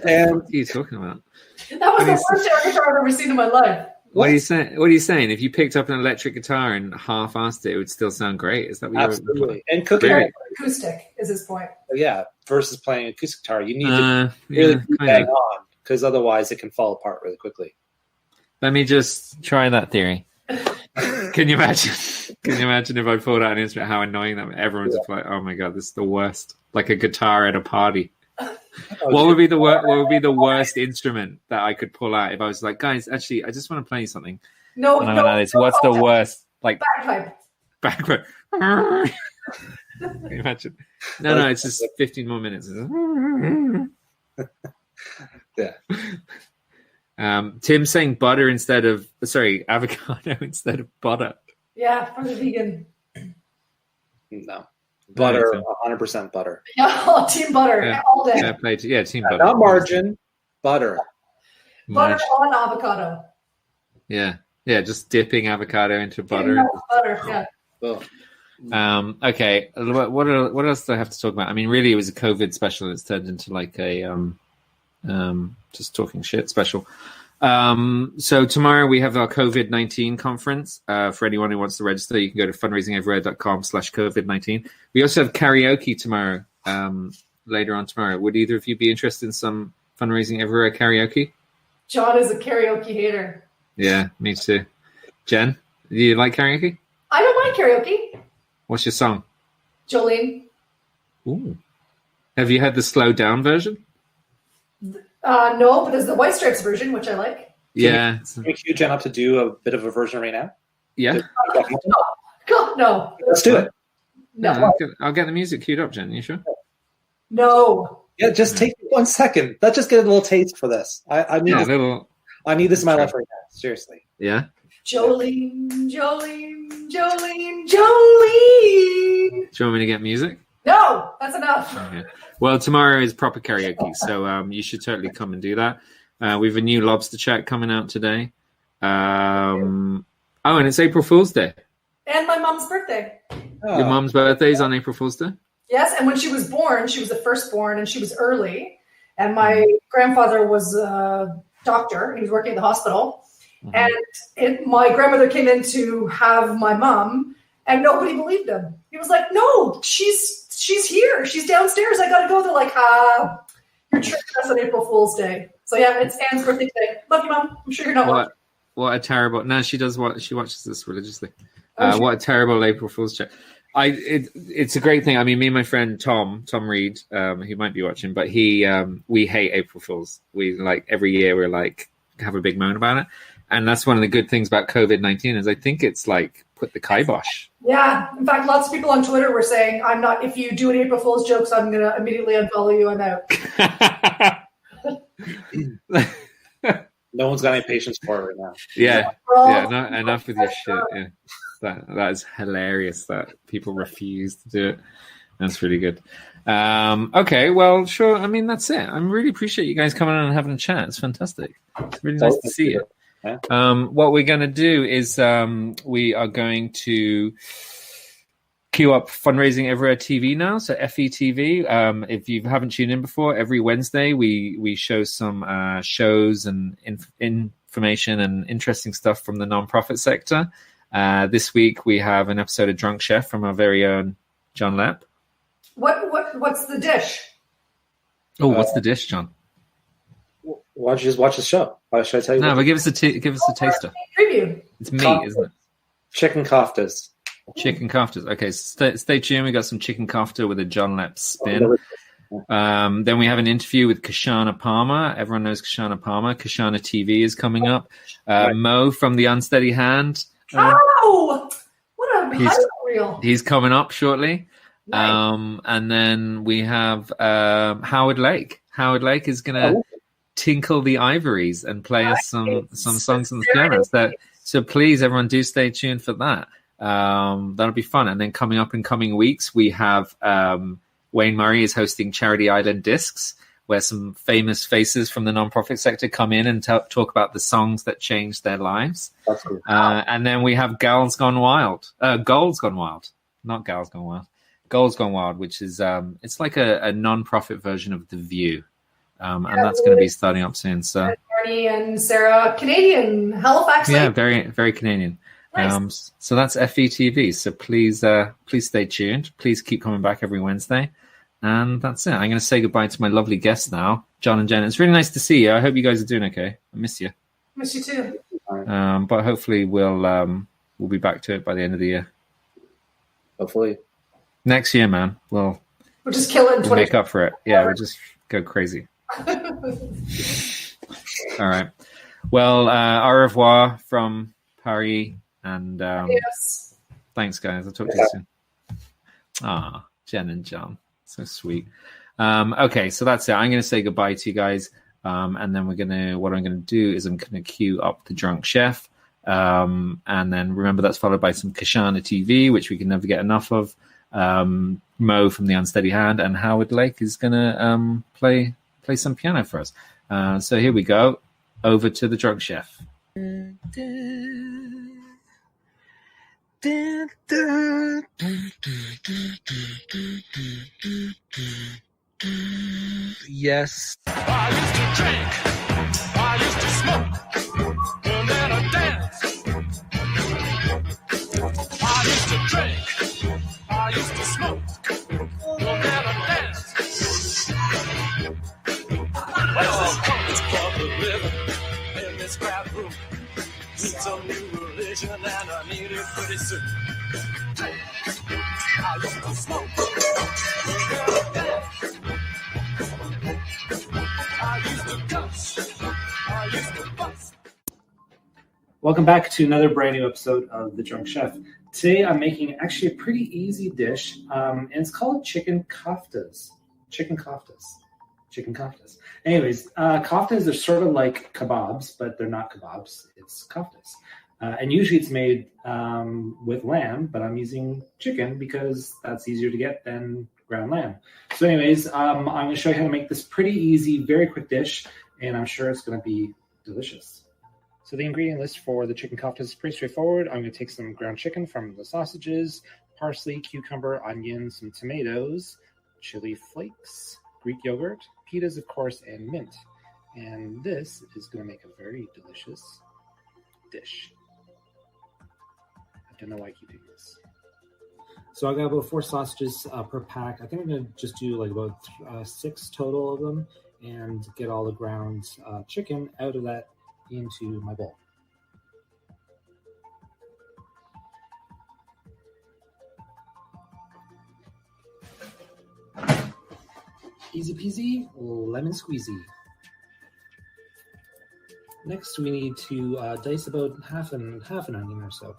Speaker 4: And
Speaker 2: what are you talking about?
Speaker 3: That was the worst air guitar I've ever seen in my life.
Speaker 2: What are you saying? What are you saying? If you picked up an electric guitar and half-assed it, it would still sound great. Is that what
Speaker 4: absolutely? And cooking
Speaker 3: acoustic is his point.
Speaker 4: Yeah, versus playing acoustic guitar, you need to really bang on, because otherwise it can fall apart really quickly.
Speaker 2: Let me just try that theory. Can you imagine? Can you imagine if I pulled out an instrument? How annoying that! Everyone's just like, "Oh my god, this is the worst!" Like a guitar at a party. What would be the worst instrument that I could pull out if I was like, guys, actually, I just want to play you something?
Speaker 3: No.
Speaker 2: What's the worst? Like
Speaker 3: bagpipe.
Speaker 2: Can you imagine? No, it's just 15 more minutes.
Speaker 4: Yeah.
Speaker 2: Tim's saying avocado instead of butter.
Speaker 3: Yeah, I'm a vegan.
Speaker 4: No. Butter, 100% butter.
Speaker 3: Yeah, team butter all day.
Speaker 2: Team butter.
Speaker 4: Not margarine, butter.
Speaker 3: Butter on avocado.
Speaker 2: Yeah, just dipping avocado into butter.
Speaker 3: Butter, yeah.
Speaker 4: Oh.
Speaker 2: Okay, what else do I have to talk about? I mean, really, it was a COVID special. It's turned into like a just talking shit special. So tomorrow we have our COVID-19 conference. For anyone who wants to register, you can go to fundraisingeverywhere.com/COVID-19. We also have karaoke tomorrow, later on tomorrow. Would either of you be interested in some Fundraising Everywhere karaoke?
Speaker 3: John is a karaoke hater.
Speaker 2: Yeah, me too. Jen, do you like karaoke?
Speaker 3: I don't mind karaoke.
Speaker 2: What's your song?
Speaker 3: Jolene.
Speaker 2: Ooh. Have you had the slowed down version?
Speaker 3: No, but there's the White Stripes version, which I like.
Speaker 2: Yeah.
Speaker 4: Can we cue Jen up to do a bit of a version right now?
Speaker 2: Yeah.
Speaker 3: No.
Speaker 4: Let's do it.
Speaker 3: No.
Speaker 2: I'll get the music queued up, Jen. You sure?
Speaker 3: No.
Speaker 4: Yeah, just take 1 second. Let's just get a little taste for this. I need this. I need this in my life right now. Seriously.
Speaker 2: Yeah.
Speaker 3: Jolene.
Speaker 2: Do you want me to get music?
Speaker 3: No, that's enough.
Speaker 2: Okay. Well, tomorrow is proper karaoke, so you should totally come and do that. We have a new lobster chat coming out today. And it's April Fool's Day.
Speaker 3: And my mom's birthday.
Speaker 2: Your mom's birthday is on April Fool's Day?
Speaker 3: Yes, and when she was born, she was the firstborn, and she was early. And my grandfather was a doctor. He was working at the hospital. Mm-hmm. And my grandmother came in to have my mom, and nobody believed him. He was like, no, she's here. She's downstairs. I got to go. They're like, you're tricking us on April Fool's Day. So, yeah, it's Anne's birthday today. Love you, Mom. I'm sure you're not watching.
Speaker 2: What a terrible... No, she watches this religiously. What a terrible April Fool's joke. It's a great thing. I mean, me and my friend Tom Reed, he might be watching, but we hate April Fools. We every year we're have a big moan about it. And that's one of the good things about COVID-19 is I think it's put the kibosh.
Speaker 3: Yeah. In fact, lots of people on Twitter were saying, if you do any April Fool's jokes, I'm going to immediately unfollow you. I'm out.
Speaker 4: No one's got any patience for it right now.
Speaker 2: Yeah. Enough with your shit. Yeah. That is hilarious that people refuse to do it. That's really good. Okay, well, sure. I mean, that's it. I really appreciate you guys coming on and having a chat. It's fantastic. It's really nice to see you.
Speaker 4: Yeah.
Speaker 2: What we're going to do is we are going to queue up Fundraising Everywhere TV now, so FETV. If you haven't tuned in before, every Wednesday we show some shows and information and interesting stuff from the nonprofit sector. This week we have an episode of Drunk Chef from our very own John Lepp.
Speaker 3: What's the dish?
Speaker 2: Oh, what's the dish, John?
Speaker 4: Why don't you just watch the show? Why should I tell you?
Speaker 2: No, but give us a taster.
Speaker 3: Preview.
Speaker 2: It's meat, isn't it?
Speaker 4: Chicken koftas.
Speaker 2: Chicken koftas. Okay, so stay tuned. We got some chicken kofta with a John Lepp spin. Then we have an interview with Kashana Palmer. Everyone knows Kashana Palmer. Kashana TV is coming up. Mo from The Unsteady Hand.
Speaker 3: Oh, what a highlight reel.
Speaker 2: He's coming up shortly.
Speaker 3: Nice.
Speaker 2: And then we have Howard Lake. Howard Lake is going to tinkle the ivories and play us some songs on the piano. So please, everyone, do stay tuned for that. That'll be fun. And then coming up in coming weeks, we have Wayne Murray is hosting Charity Island Discs, where some famous faces from the nonprofit sector come in and talk about the songs that changed their lives.
Speaker 4: That's cool.
Speaker 2: And then we have Gold's Gone Wild, not Gals Gone Wild, Gold's Gone Wild, which is it's like a non-profit version of The View, and that's going to be starting up soon. So
Speaker 3: Barney and Sarah, Canadian, Halifax.
Speaker 2: Yeah, very very Canadian.
Speaker 3: Nice.
Speaker 2: So that's FETV. So please stay tuned. Please keep coming back every Wednesday, and that's it. I'm going to say goodbye to my lovely guests now, John and Jen. It's really nice to see you. I hope you guys are doing okay. I miss you.
Speaker 3: Miss you too.
Speaker 2: But hopefully we'll be back to it by the end of the year.
Speaker 4: Hopefully.
Speaker 2: Next year, man, we'll
Speaker 3: just kill it.
Speaker 2: We'll make up for it. Yeah, we'll just go crazy. All right. Well, au revoir from Paris, and
Speaker 3: Yes.
Speaker 2: thanks, guys. I'll talk to you soon. Ah, Jen and John, so sweet. Okay, so that's it. I'm going to say goodbye to you guys, and then what I'm going to do is I'm going to queue up the Drunk Chef, and then remember that's followed by some Kashana TV, which we can never get enough of. Mo from The Unsteady Hand, and Howard Lake is gonna play some piano for us. So here we go. Over to the Drunk Chef. Yes.
Speaker 5: I used to drink, I used to smoke, and then I dance. I used to drink, I used to smoke, and then I dance. Well, I'm coming for the living in this crowd room. Need some new religion, and I need it pretty soon. I used to smoke, and then I dance. I used to cuss, I used to fuss.
Speaker 4: Welcome back to another brand new episode of The Drunk Chef. Today I'm making actually a pretty easy dish, and it's called chicken koftas. Chicken koftas. Anyways, koftas are sort of like kebabs, but they're not kebabs. It's koftas. And usually it's made with lamb, but I'm using chicken because that's easier to get than ground lamb. So anyways, I'm going to show you how to make this pretty easy, very quick dish, and I'm sure it's going to be delicious. So the ingredient list for the chicken koftas is pretty straightforward. I'm going to take some ground chicken from the sausages, parsley, cucumber, onion, some tomatoes, chili flakes, Greek yogurt, pitas, of course, and mint. And this is going to make a very delicious dish. I don't know why I keep doing this. So I got about 4 sausages per pack. I think I'm going to just do like about 6 total of them and get all the ground chicken out of that into my bowl. Easy peasy, lemon squeezy. Next, we need to dice about half an onion or so.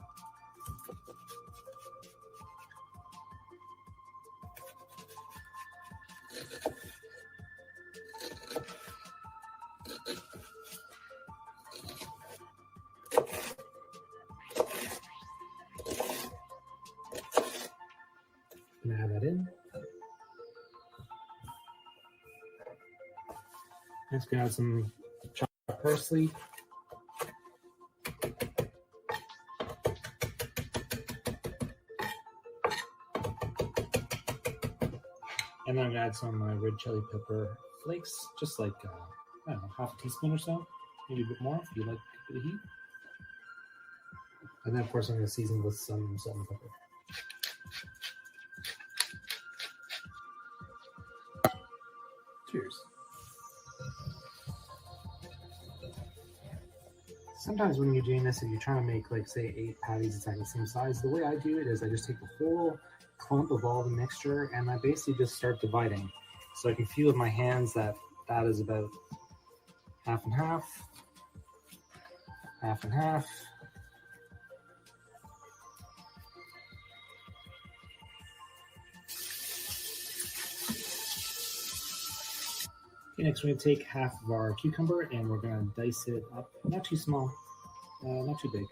Speaker 4: Add that in. Just gonna add some chopped parsley. And then I'm gonna add some red chili pepper flakes, just like I don't know, half a teaspoon or so, maybe a bit more if you like a bit of heat. And then of course I'm gonna season with some salt and pepper. Cheers. Sometimes when you're doing this, if you're trying to make, like, say, 8 patties exactly the same size, the way I do it is I just take the whole clump of all the mixture and I basically just start dividing. So I can feel with my hands that that is about half and half, half and half. Okay, next we're going to take half of our cucumber and we're going to dice it up. Not too small, not too big.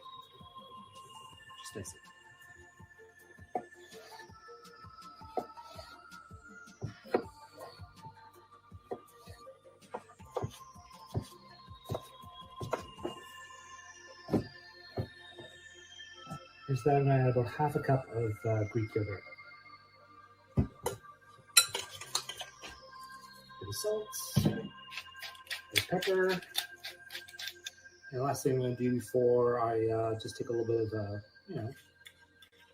Speaker 4: Just dice it. Here's that, I'm going to add about half a cup of Greek yogurt. Bit of salt, bit of pepper. And the last thing I'm going to do before I just take a little bit of a,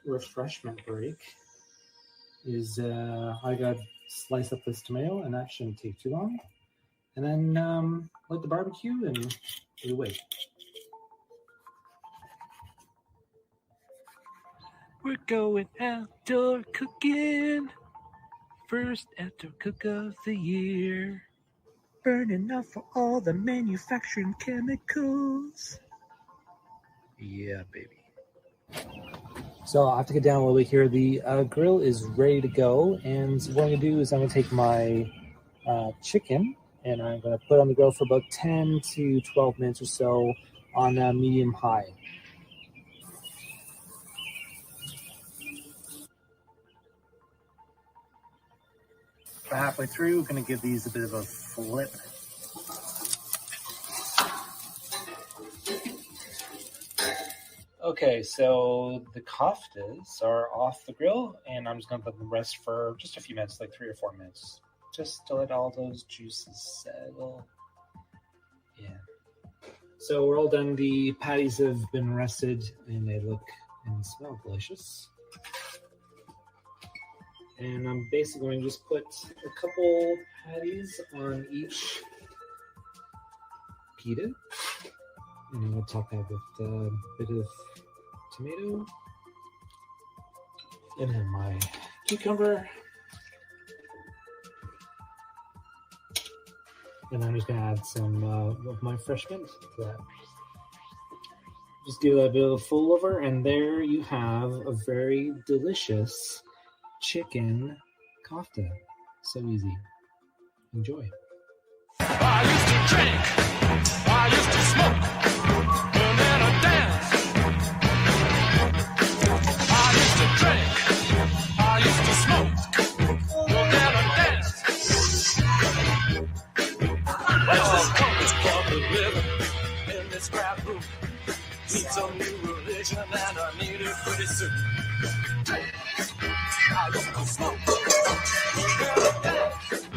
Speaker 4: refreshment break is I got to slice up this tomato, and that shouldn't take too long. And then light the barbecue and we wait.
Speaker 5: We're going outdoor cooking. First outdoor cook of the year. Burning off for all the manufacturing chemicals. Yeah, baby.
Speaker 4: So I have to get down a little bit here. The grill is ready to go. And what I'm going to do is I'm going to take my chicken and I'm going to put it on the grill for about 10 to 12 minutes or so on medium high. Halfway through, we're going to give these a bit of a flip. Okay, so the koftas are off the grill, and I'm just going to let them rest for just a few minutes, like 3 or 4 minutes, just to let all those juices settle. Yeah. So we're all done. The patties have been rested, and they look and smell delicious. And I'm basically going to just put a couple patties on each pita. And I'm going to top that with a bit of tomato. And then my cucumber. And I'm just going to add some of my fresh mint to that. Just give that a bit of a full over. And there you have a very delicious chicken kofta. So easy. Enjoy.
Speaker 5: I used to drink, I used to smoke, and then I danced. I used to drink, I used to smoke, and then I danced. What's this comfort club of living in this crap room? Need some new religion and I need it pretty soon. I used to smoke, and then I danced.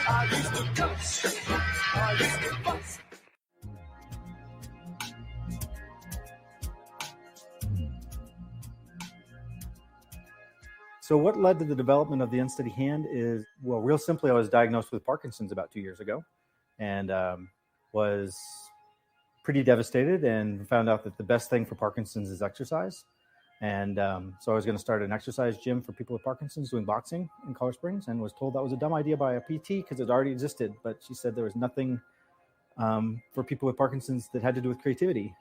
Speaker 5: I used to cuss, I used to fuss.
Speaker 6: So what led to the development of the unsteady hand is, well, real simply, I was diagnosed with Parkinson's about 2 years ago and was pretty devastated and found out that the best thing for Parkinson's is exercise. And so I was going to start an exercise gym for people with Parkinson's doing boxing in Colorado Springs, and was told that was a dumb idea by a PT because it already existed. But she said there was nothing for people with Parkinson's that had to do with creativity.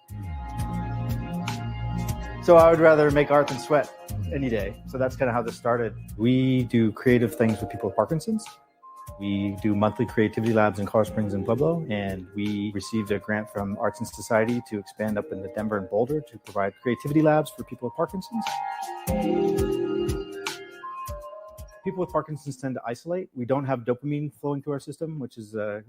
Speaker 6: So I would rather make art than sweat any day. So that's kind of how this started. We do creative things for people with Parkinson's. We do monthly creativity labs in Colorado Springs and Pueblo, and we received a grant from Arts and Society to expand up into Denver and Boulder to provide creativity labs for people with Parkinson's. People with Parkinson's tend to isolate. We don't have dopamine flowing through our system, which is a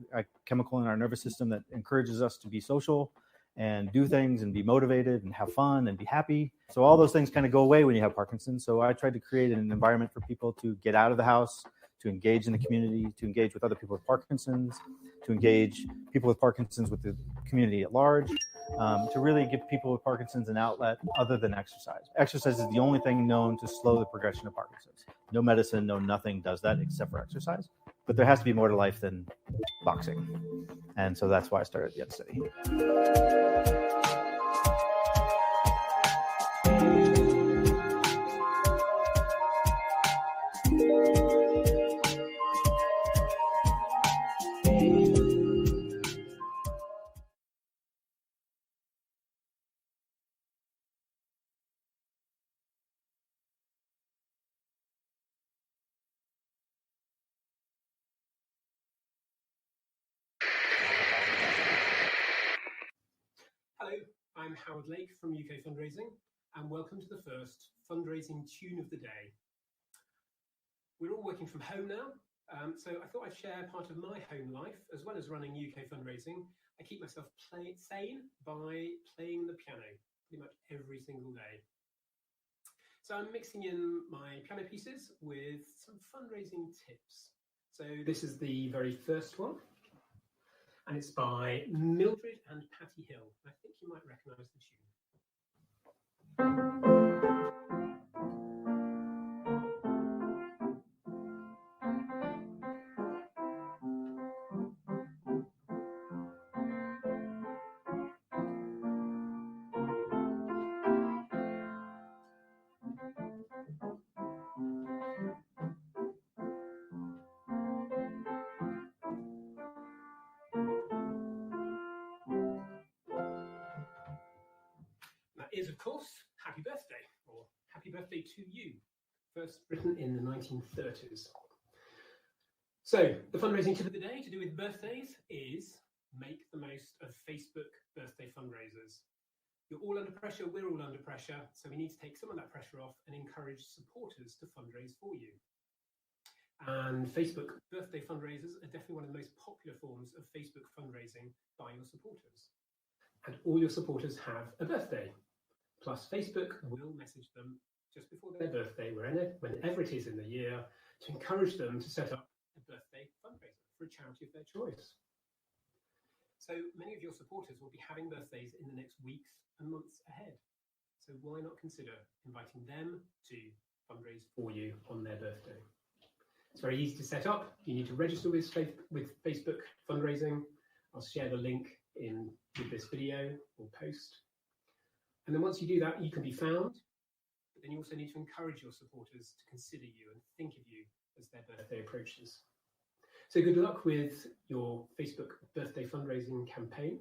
Speaker 6: chemical in our nervous system that encourages us to be social and do things and be motivated and have fun and be happy. So all those things kind of go away when you have Parkinson's. So I tried to create an environment for people to get out of the house, to engage in the community, to engage with other people with Parkinson's, to engage people with Parkinson's with the community at large, to really give people with Parkinson's an outlet other than exercise. Exercise is the only thing known to slow the progression of Parkinson's. No medicine, no nothing does that except for exercise. But there has to be more to life than boxing. And so that's why I started the Unsteady.
Speaker 7: Hello, I'm Howard Lake from UK Fundraising, and welcome to the first fundraising tune of the day. We're all working from home now, so I thought I'd share part of my home life as well as running UK Fundraising. I keep myself sane by playing the piano pretty much every single day. So I'm mixing in my piano pieces with some fundraising tips. So this is the very first one. And it's by Mildred and Patty Hill. I think you might recognise the tune. Is, of course, Happy Birthday, or Happy Birthday to You, first written in the 1930s. So, the fundraising tip of the day to do with birthdays is make the most of Facebook birthday fundraisers. You're all under pressure, we're all under pressure, so we need to take some of that pressure off and encourage supporters to fundraise for you. And Facebook birthday fundraisers are definitely one of the most popular forms of Facebook fundraising by your supporters. And all your supporters have a birthday. Plus, Facebook will message them just before their birthday, whenever it is in the year, to encourage them to set up a birthday fundraiser for a charity of their choice. So many of your supporters will be having birthdays in the next weeks and months ahead. So why not consider inviting them to fundraise for you on their birthday? It's very easy to set up. You need to register with Facebook fundraising. I'll share the link with this video or post. And then once you do that, you can be found, but then you also need to encourage your supporters to consider you and think of you as their birthday approaches. So good luck with your Facebook birthday fundraising campaign.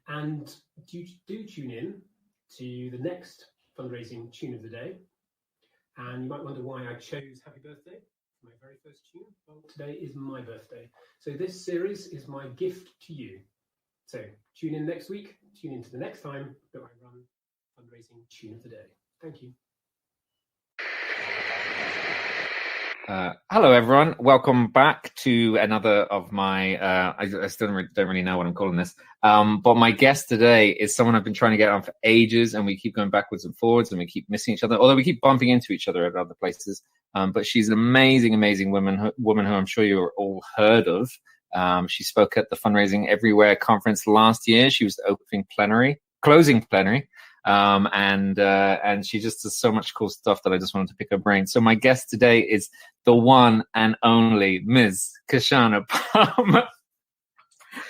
Speaker 7: And do tune in to the next fundraising tune of the day. And you might wonder why I chose Happy Birthday for my very first tune. Well, today is my birthday. So this series is my gift to you. So tune in next week, tune in to the next time that I run fundraising tune of the day. Thank you.
Speaker 2: Hello, everyone. Welcome back to another of my, I still don't really know what I'm calling this, but my guest today is someone I've been trying to get on for ages, and we keep going backwards and forwards, and we keep missing each other, although we keep bumping into each other at other places. But she's an amazing, amazing woman who I'm sure you've all heard of. She spoke at the Fundraising Everywhere conference last year. She was the closing plenary. And she just does so much cool stuff that I just wanted to pick her brain. So my guest today is the one and only Ms. Kashana Palmer.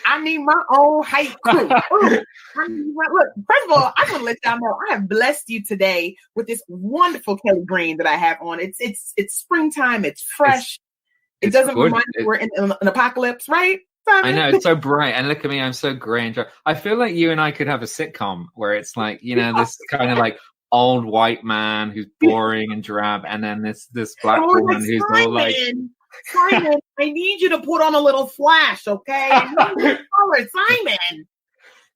Speaker 8: I need my own haiku. Look, first of all, I want to let y'all know I have blessed you today with this wonderful Kelly green that I have on. It's springtime. It's fresh. It doesn't remind me we're in an apocalypse, right?
Speaker 2: I know, it's so bright. And look at me, I'm so grey and dry. I feel like you and I could have a sitcom where it's like, you know, this kind of like old white man who's boring and drab, and then this black woman who's all like,
Speaker 8: Simon, I need you to put on a little flash, okay? Simon.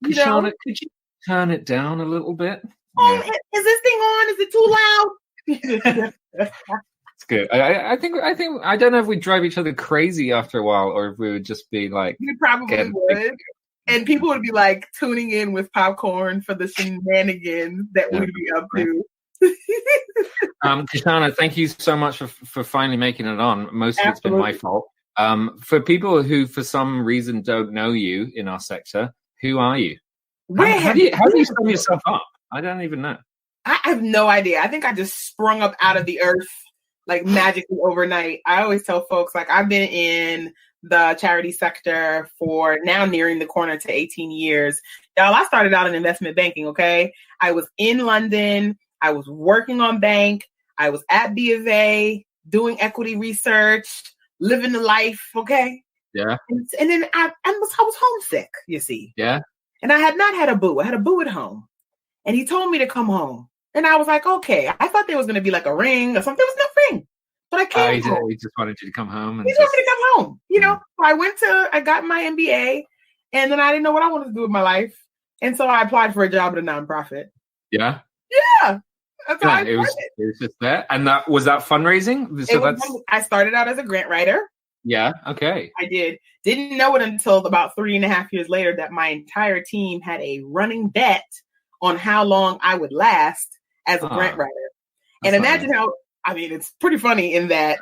Speaker 2: Kashana, could you turn it down a little bit?
Speaker 8: Oh, yeah. Is this thing on? Is it too loud?
Speaker 2: It's It's good. I think I don't know if we drive each other crazy after a while, or if we would just be like,
Speaker 8: You probably would. And people would be like tuning in with popcorn for the shenanigans that we'd be up to.
Speaker 2: Kishana, thank you so much for finally making it on. Most of it's been my fault. For people who, for some reason, don't know you in our sector, who are you? How do you sum yourself up? I don't even know.
Speaker 8: I have no idea. I think I just sprung up out of the earth like magically overnight. I always tell folks, like, I've been in the charity sector for now nearing the corner to 18 years. Y'all, I started out in investment banking, okay? I was in London. I was working on bank. I was at B of A doing equity research, living the life, okay?
Speaker 2: Yeah.
Speaker 8: And then I was homesick, you see.
Speaker 2: Yeah.
Speaker 8: And I had not had a boo. I had a boo at home. And he told me to come home. And I was like, okay. I thought there was going to be like a ring or something. There was no ring. But I came home.
Speaker 2: He just wanted you to come home.
Speaker 8: He wanted me to come home. You know, I got my MBA, and then I didn't know what I wanted to do with my life. And so I applied for a job at a nonprofit.
Speaker 2: Yeah?
Speaker 8: Yeah.
Speaker 2: It was just that. And was that fundraising? So
Speaker 8: I started out as a grant writer.
Speaker 2: Yeah. Okay.
Speaker 8: I didn't know it until about 3.5 years later that my entire team had a running bet on how long I would last as a grant writer. And imagine it's pretty funny in that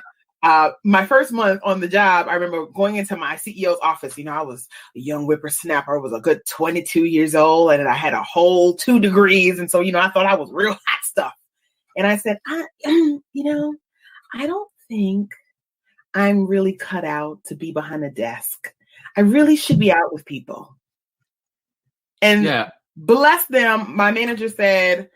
Speaker 8: my first month on the job, I remember going into my CEO's office. You know, I was a young whippersnapper. I was a good 22 years old, and I had a whole 2 degrees. And so, you know, I thought I was real hot stuff. And I said, I don't think I'm really cut out to be behind a desk. I really should be out with people. And bless them, my manager said,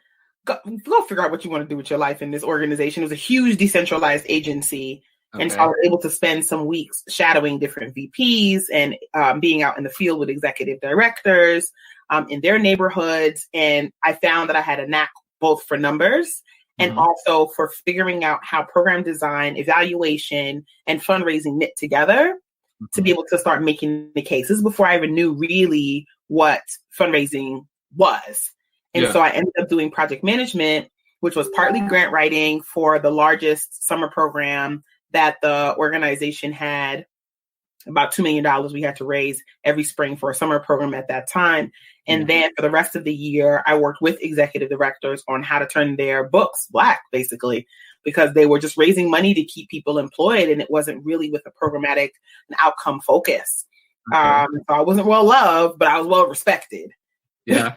Speaker 8: go figure out what you want to do with your life in this organization. It was a huge decentralized agency. Okay. And so I was able to spend some weeks shadowing different VPs and being out in the field with executive directors in their neighborhoods. And I found that I had a knack both for numbers and also for figuring out how program design, evaluation, and fundraising knit together to be able to start making the cases before I even knew really what fundraising was. And so I ended up doing project management, which was partly grant writing for the largest summer program that the organization had. About $2 million we had to raise every spring for a summer program at that time. And then for the rest of the year, I worked with executive directors on how to turn their books Black, basically, because they were just raising money to keep people employed. And it wasn't really with a programmatic and outcome focus. So I wasn't well loved, but I was well respected.
Speaker 2: Yeah,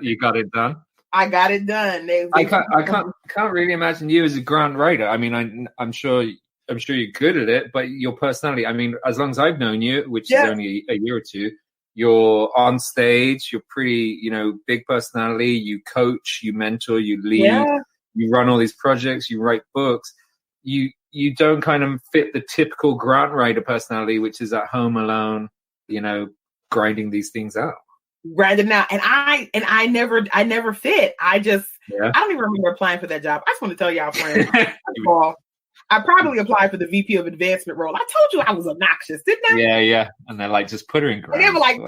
Speaker 2: you got it done.
Speaker 8: I got it done.
Speaker 2: I can't really imagine you as a grant writer. I mean, I'm sure you're good at it, but your personality. I mean, as long as I've known you, which is only a year or two, you're on stage. You're pretty, big personality. You coach, you mentor, you lead, you run all these projects, you write books. You don't kind of fit the typical grant writer personality, which is at home alone, grinding these things out.
Speaker 8: Right now, and I never fit. I don't even remember applying for that job. I just want to tell y'all, friends, I probably applied for the VP of advancement role. I told you I was obnoxious, didn't I?
Speaker 2: Yeah. And they're like, just put her in grant.
Speaker 8: And they were like,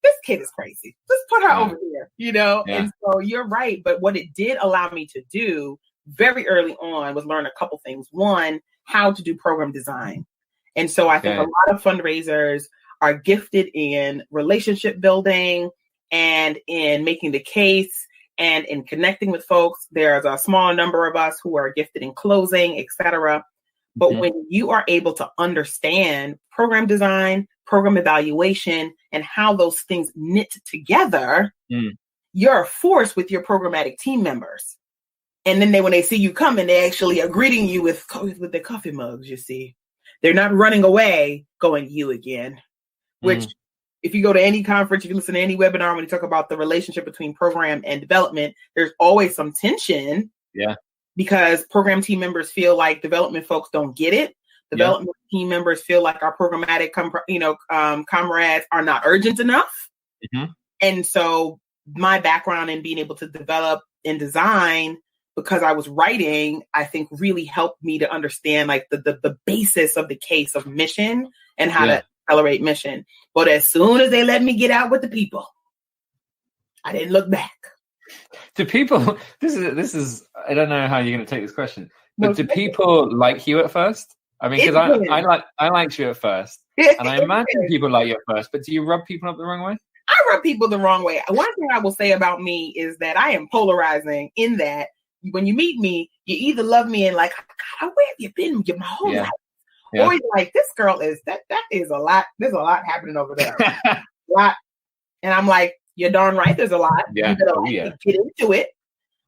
Speaker 8: this kid is crazy. Just put her over here, Yeah. And so you're right. But what it did allow me to do very early on was learn a couple things. One, how to do program design. And so I think a lot of fundraisers are gifted in relationship building and in making the case and in connecting with folks. There's a small number of us who are gifted in closing, etc. But when you are able to understand program design, program evaluation, and how those things knit together, you're a force with your programmatic team members. And then when they see you coming, they actually are greeting you with their coffee mugs, you see. They're not running away going, you again. Which, if you go to any conference, if you listen to any webinar, when you talk about the relationship between program and development, there's always some tension. Yeah. Because program team members feel like development folks don't get it. Development team members feel like our programmatic, comrades are not urgent enough. And so my background in being able to develop and design, because I was writing, I think really helped me to understand like the basis of the case of mission and how to accelerate mission. But as soon as they let me get out with the people, I didn't look back.
Speaker 2: Do people, this is, I don't know how you're going to take this question. But do people like you at first? I mean, because I liked you at first, and I imagine people like you at first. But do you rub people up the wrong way?
Speaker 8: I rub people the wrong way. One thing I will say about me is that I am polarizing in that when you meet me, you either love me and like, God, where have you been my whole life?
Speaker 2: Yeah.
Speaker 8: Or you're like, this girl is that is a lot. There's a lot happening over there. A lot. And I'm like, you're darn right. There's a lot.
Speaker 2: Yeah.
Speaker 8: You better get into it.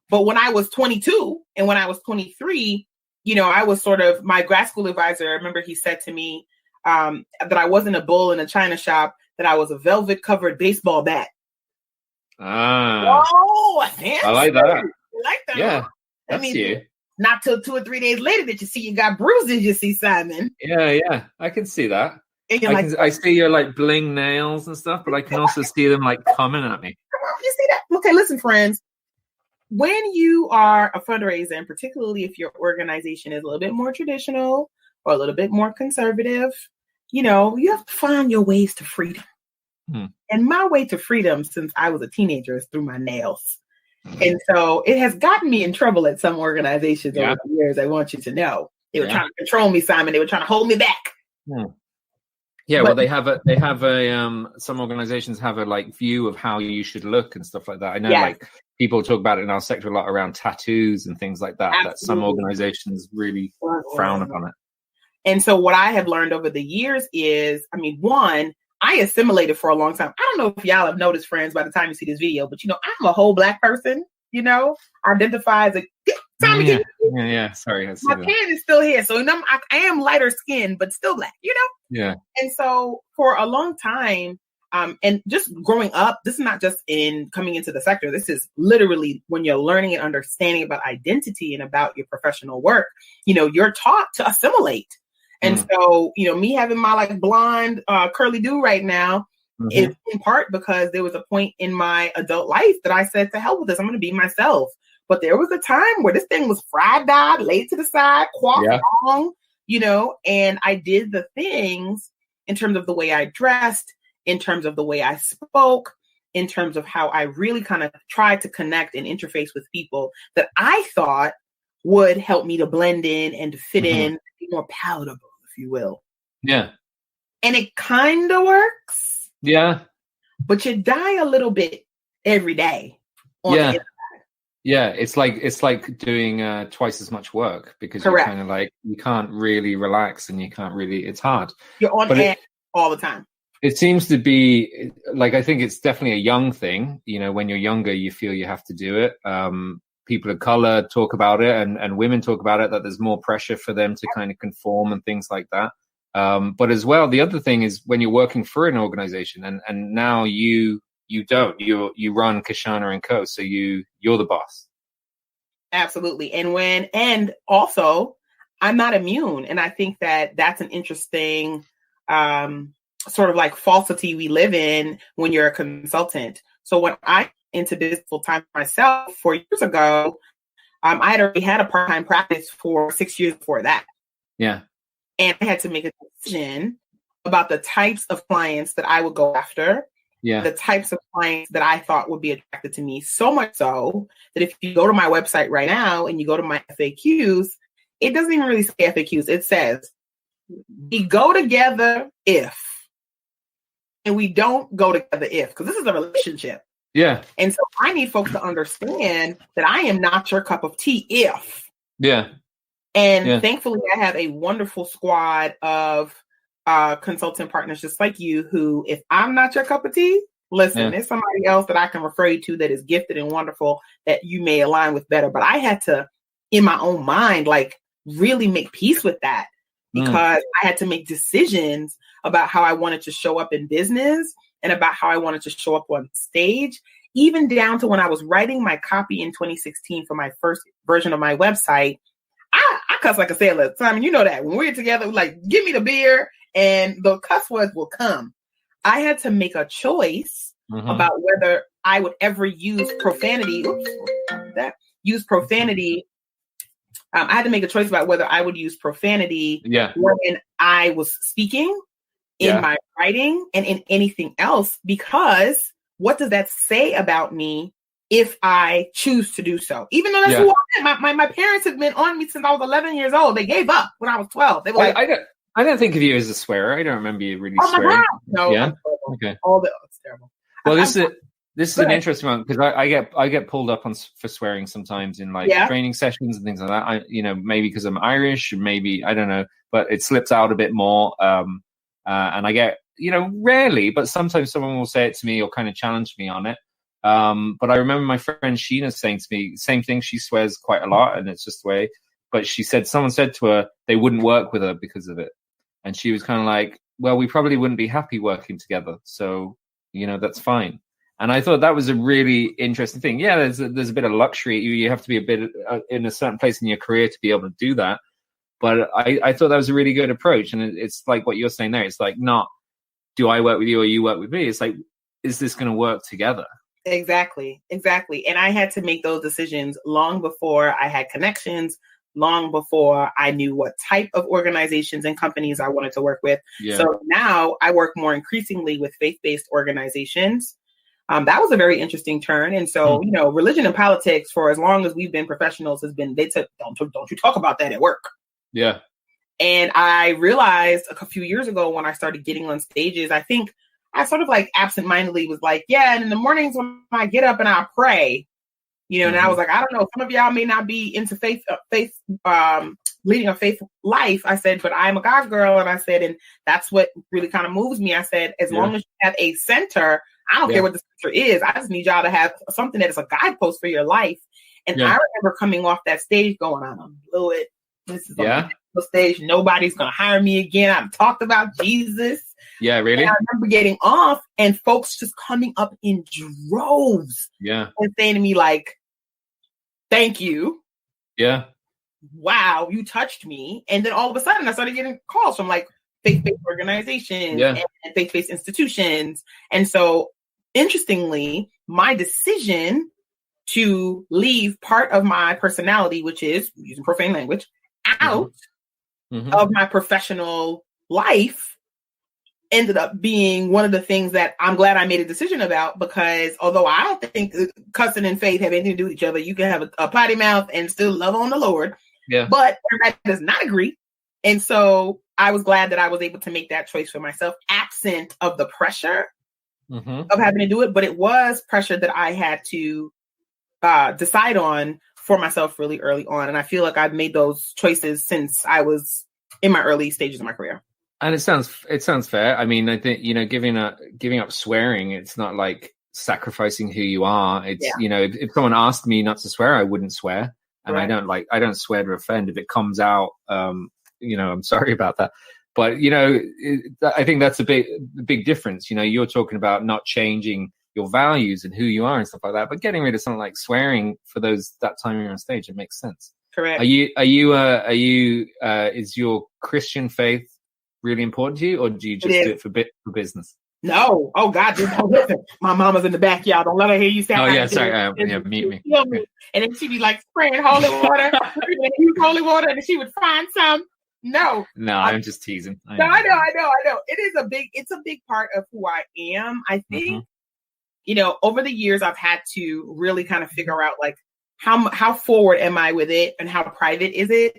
Speaker 8: But when I was 22 and when I was 23, you know, I was sort of my grad school advisor. I remember he said to me that I wasn't a bull in a china shop, that I was a velvet covered baseball bat. Oh,
Speaker 2: I like that.
Speaker 8: You like that?
Speaker 2: Yeah. That's you.
Speaker 8: Not till 2 or 3 days later that you see you got bruises, you see, Simon.
Speaker 2: Yeah. I can see that.
Speaker 8: I
Speaker 2: see your like bling nails and stuff, but I can also see them like coming at me.
Speaker 8: You see that? Okay, listen, friends. When you are a fundraiser, and particularly if your organization is a little bit more traditional or a little bit more conservative, you know, you have to find your ways to freedom. And my way to freedom since I was a teenager is through my nails. And so it has gotten me in trouble at some organizations over the years. I want you to know. They were trying to control me, Simon. They were trying to hold me back.
Speaker 2: Yeah, well, they have a some organizations have a like view of how you should look and stuff like that. I know like people talk about it in our sector a lot around tattoos and things like that, that some organizations really frown upon it.
Speaker 8: And so what I have learned over the years is, I mean, one, I assimilated for a long time. I don't know if y'all have noticed, friends, by the time you see this video, but, you know, I'm a whole Black person, you know, identify as a...
Speaker 2: Sorry.
Speaker 8: My pan is still here. So you know, I am lighter skinned, but still Black, you know?
Speaker 2: Yeah.
Speaker 8: And so for a long time, and just growing up, this is not just in coming into the sector. This is literally when you're learning and understanding about identity and about your professional work, you know, you're taught to assimilate. And so, you know, me having my like blonde curly do right now is in part because there was a point in my adult life that I said, to hell with this, I'm going to be myself. But there was a time where this thing was fried dyed, laid to the side, coiffed long, you know, and I did the things in terms of the way I dressed, in terms of the way I spoke, in terms of how I really kind of tried to connect and interface with people that I thought would help me to blend in and to fit in, be more palatable, if you will.
Speaker 2: Yeah.
Speaker 8: And it kind of works.
Speaker 2: Yeah.
Speaker 8: But you die a little bit every day.
Speaker 2: Yeah, it's like doing twice as much work because you're kind of like, you can't really relax and you can't really, it's hard.
Speaker 8: You're on edge all the time.
Speaker 2: It seems to be like, I think it's definitely a young thing. You know, when you're younger, you feel you have to do it. People of color talk about it and women talk about it, that there's more pressure for them to kind of conform and things like that. But as well, the other thing is when you're working for an organization and now you you run Kashana & Co. So you're the boss.
Speaker 8: Absolutely. And also I'm not immune. And I think that that's an interesting, sort of like falsity we live in when you're a consultant. So when I into business full time myself 4 years ago, I had already had a part-time practice for 6 years before that.
Speaker 2: Yeah.
Speaker 8: And I had to make a decision about the types of clients that I would go after.
Speaker 2: Yeah.
Speaker 8: The types of clients that I thought would be attracted to me, so much so that if you go to my website right now and you go to my FAQs, it doesn't even really say FAQs. It says, we go together if, and we don't go together if, because this is a relationship.
Speaker 2: Yeah.
Speaker 8: And so I need folks to understand that I am not your cup of tea if.
Speaker 2: Yeah.
Speaker 8: And thankfully I have a wonderful squad of consultant partners just like you who, if I'm not your cup of tea, listen, there's somebody else that I can refer you to that is gifted and wonderful that you may align with better. But I had to, in my own mind, like really make peace with that because I had to make decisions about how I wanted to show up in business and about how I wanted to show up on stage, even down to when I was writing my copy in 2016 for my first version of my website. I cuss like a sailor. Simon, you know that. When we're together, like, give me the beer and the cuss words will come. I had to make a choice about whether I would ever use profanity. Use profanity. I had to make a choice about whether I would use profanity when I was speaking, in my writing, and in anything else, because what does that say about me if I choose to do so. Even though that's who I am. My parents have been on me since I was 11 years old. They gave up when I was 12. They were like,
Speaker 2: I don't think of you as a swearer. I don't remember you really
Speaker 8: oh my
Speaker 2: swearing.
Speaker 8: God. No,
Speaker 2: Yeah.
Speaker 8: Okay. It's terrible.
Speaker 2: Well, this is an interesting one because I get pulled up for swearing sometimes in like training sessions and things like that. Maybe because I'm Irish, maybe I don't know, but it slips out a bit more. And I get rarely, but sometimes someone will say it to me or kind of challenge me on it. But I remember my friend Sheena saying to me, same thing. She swears quite a lot, and it's just the way. But she said someone said to her they wouldn't work with her because of it, and she was kind of like, "Well, we probably wouldn't be happy working together, so that's fine." And I thought that was a really interesting thing. Yeah, there's a bit of luxury. You have to be a bit in a certain place in your career to be able to do that. But I thought that was a really good approach, and it's like what you're saying there. It's like not, do I work with you or you work with me? It's like, is this going to work together?
Speaker 8: Exactly. And I had to make those decisions long before I had connections, long before I knew what type of organizations and companies I wanted to work with. Yeah. So now I work more increasingly with faith-based organizations. That was a very interesting turn. And so, religion and politics, for as long as we've been professionals, they said, don't you talk about that at work.
Speaker 2: Yeah.
Speaker 8: And I realized a few years ago when I started getting on stages, I think I sort of like absentmindedly was like, yeah, and in the mornings when I get up and I pray, and I was like, I don't know, some of y'all may not be into faith, leading a faith life. I said, but I'm a God's girl. And I said, and that's what really kind of moves me. I said, as long as you have a center, I don't care what the center is. I just need y'all to have something that is a guidepost for your life. And I remember coming off that stage going, I don't blew it. This is a stage. Nobody's going to hire me again. I've talked about Jesus.
Speaker 2: Yeah, really?
Speaker 8: And I remember getting off and folks just coming up in droves.
Speaker 2: Yeah.
Speaker 8: And saying to me like, thank you.
Speaker 2: Yeah.
Speaker 8: Wow, you touched me. And then all of a sudden I started getting calls from like faith-based organizations and faith-based institutions. And so interestingly, my decision to leave part of my personality, which is using profane language, out of my professional life ended up being one of the things that I'm glad I made a decision about, because although I don't think cussing and faith have anything to do with each other, you can have a potty mouth and still love on the Lord. Yeah. But everybody does not agree. And so I was glad that I was able to make that choice for myself, absent of the pressure of having to do it. But it was pressure that I had to decide on for myself really early on. And I feel like I've made those choices since I was in my early stages of my career.
Speaker 2: And it sounds fair. I mean, I think, giving up swearing, it's not like sacrificing who you are. It's, if someone asked me not to swear, I wouldn't swear. And I don't swear to offend. If it comes out, I'm sorry about that. But, I think that's a big difference. You're talking about not changing your values and who you are and stuff like that, but getting rid of something like swearing for that time you're on stage, it makes sense.
Speaker 8: Correct.
Speaker 2: Is your Christian faith really important to you, or do you just do it for business?
Speaker 8: No. Oh God. Listen, my mama's in the back, y'all. Don't let her hear you sound.
Speaker 2: Oh yeah, sorry. Mute me.
Speaker 8: And then she'd be like spraying holy water, use holy water, and she would find some. No,
Speaker 2: I'm just teasing.
Speaker 8: I know. It's a big part of who I am. I think, over the years, I've had to really kind of figure out like how forward am I with it and how private is it?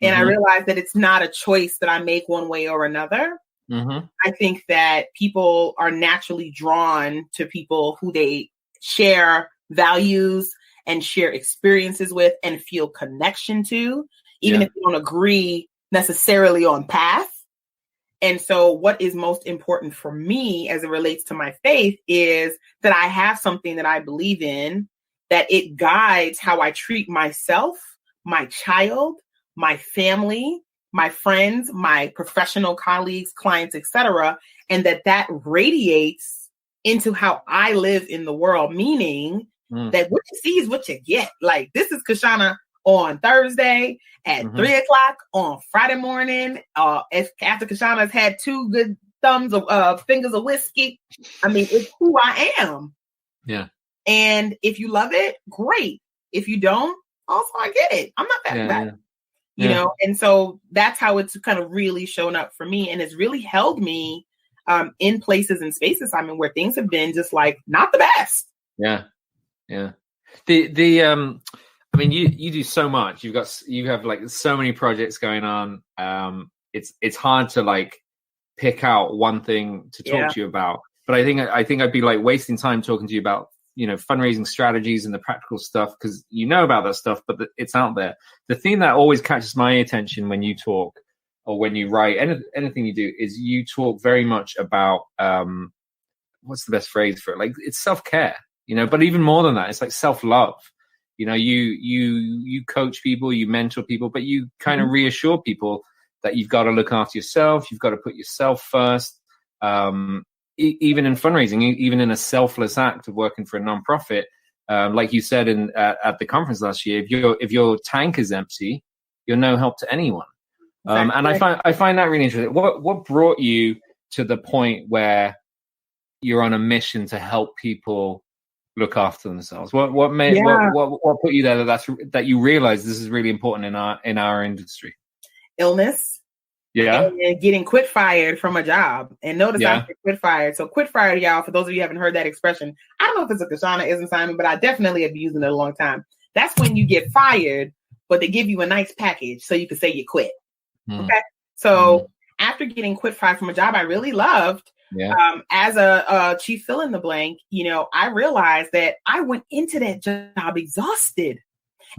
Speaker 8: And I realized that it's not a choice that I make one way or another. I think that people are naturally drawn to people who they share values and share experiences with and feel connection to, even if you don't agree necessarily on path. And so what is most important for me as it relates to my faith is that I have something that I believe in, that it guides how I treat myself, my child, my family, my friends, my professional colleagues, clients, etc., and that radiates into how I live in the world, meaning that what you see is what you get. Like, this is Kashana on Thursday at 3 o'clock on Friday morning. After Kashana's had 2 good fingers of whiskey. I mean, it's who I am.
Speaker 2: Yeah.
Speaker 8: And if you love it, great. If you don't, also I get it. I'm not that bad. Yeah. And so that's how it's kind of really shown up for me. And it's really held me in places and spaces I'm in where things have been just like not the best.
Speaker 2: Yeah. Yeah. I mean, you do so much. You have like so many projects going on. It's hard to like pick out one thing to talk to you about. But I think I'd be like wasting time talking to you about, you know, fundraising strategies and the practical stuff, because you know about that stuff, but it's out there. The thing that always catches my attention when you talk or when you write, anything you do, is you talk very much about what's the best phrase for it? Like, it's self-care, you know, but even more than that, it's like self-love. You know, you coach people, you mentor people, but you kind of reassure people that you've got to look after yourself. You've got to put yourself first. Even in fundraising, even in a selfless act of working for a nonprofit, like you said at the conference last year, if your tank is empty, you're no help to anyone.
Speaker 8: Exactly.
Speaker 2: And I find that really interesting. What brought you to the point where you're on a mission to help people look after themselves? What put you there that you realize this is really important in our industry?
Speaker 8: Illness.
Speaker 2: Yeah.
Speaker 8: And getting quit fired from a job. And notice I said quit fired. So quit fired, y'all, for those of you who haven't heard that expression, I don't know if it's a Kashana Simon, but I definitely have been using it a long time. That's when you get fired, but they give you a nice package so you can say you quit. Okay. So after getting quit fired from a job I really loved, as a chief fill in the blank, you know, I realized that I went into that job exhausted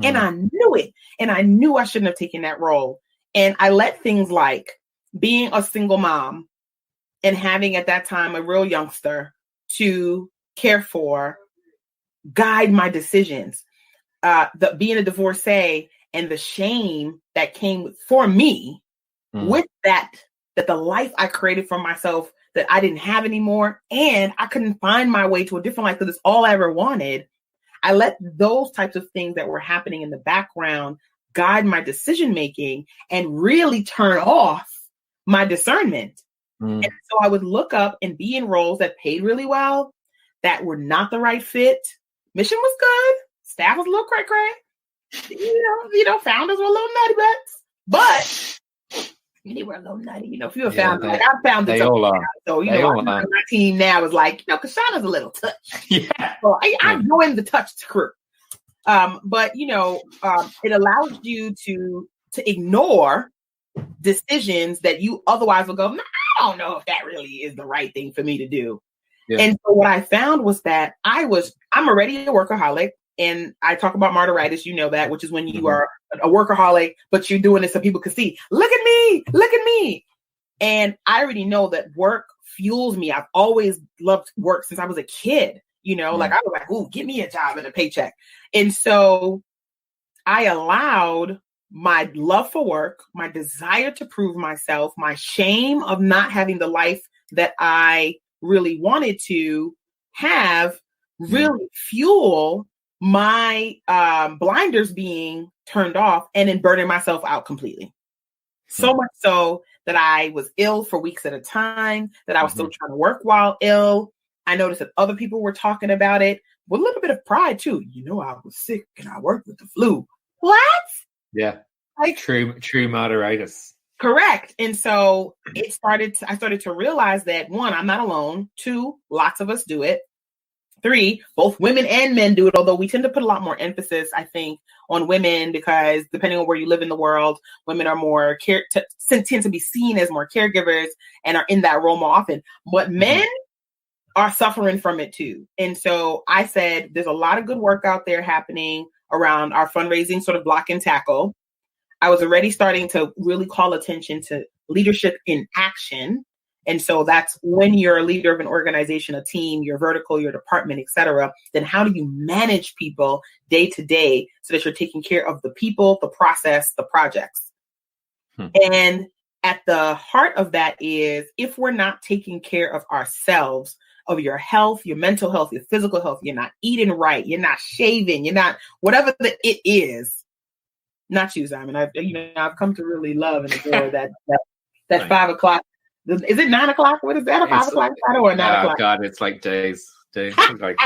Speaker 8: and I knew it. And I knew I shouldn't have taken that role. And I let things like being a single mom and having at that time a real youngster to care for, guide my decisions, being a divorcee and the shame that came for me with that the life I created for myself that I didn't have anymore. And I couldn't find my way to a different life because it's all I ever wanted. I let those types of things that were happening in the background guide my decision-making and really turn off my discernment. And so I would look up and be in roles that paid really well, that were not the right fit. Mission was good. Staff was a little cray-cray. You know, founders were a little nutty butts, but they were a little nutty. You know, if you're a founder, like I founded
Speaker 2: they all are.
Speaker 8: So, you know, my team now is like, you know, Kashana's a little touch. So I joined the touched crew. But you know, it allows you to ignore decisions that you otherwise would go, I don't know if that really is the right thing for me to do. And so what I found was that I'm already a workaholic, and I talk about martyritis, you know that, which is when you are a workaholic, but you're doing it so people can see, look at me. And I already know that work fuels me. I've always loved work since I was a kid. You know, like I was like, ooh, give me a job and a paycheck. And so I allowed my love for work, my desire to prove myself, my shame of not having the life that I really wanted to have, really fuel my blinders being turned off and then burning myself out completely. So much so that I was ill for weeks at a time, that I was still trying to work while ill. I noticed that other people were talking about it with a little bit of pride too. You know, I was sick and I worked with the flu. What?
Speaker 2: Yeah.
Speaker 8: Like
Speaker 2: true martyritis.
Speaker 8: Correct. And so I started to realize that 1, I'm not alone. 2, lots of us do it. 3, both women and men do it, although we tend to put a lot more emphasis, I think, on women because depending on where you live in the world, women are more tend to be seen as more caregivers and are in that role more often. But men are suffering from it too. And so I said, there's a lot of good work out there happening around our fundraising sort of block and tackle. I was already starting to really call attention to leadership in action. And so that's when you're a leader of an organization, a team, your vertical, your department, et cetera, then how do you manage people day to day so that you're taking care of the people, the process, the projects? And at the heart of that is if we're not taking care of ourselves, of your health, your mental health, your physical health, you're not eating right, you're not shaving, you're not whatever it is. Not you, Simon. I've come to really love and adore that 5 o'clock. Is it 9 o'clock? What is that? A 5 o'clock or 9 o'clock?
Speaker 2: Oh God, it's like days. Like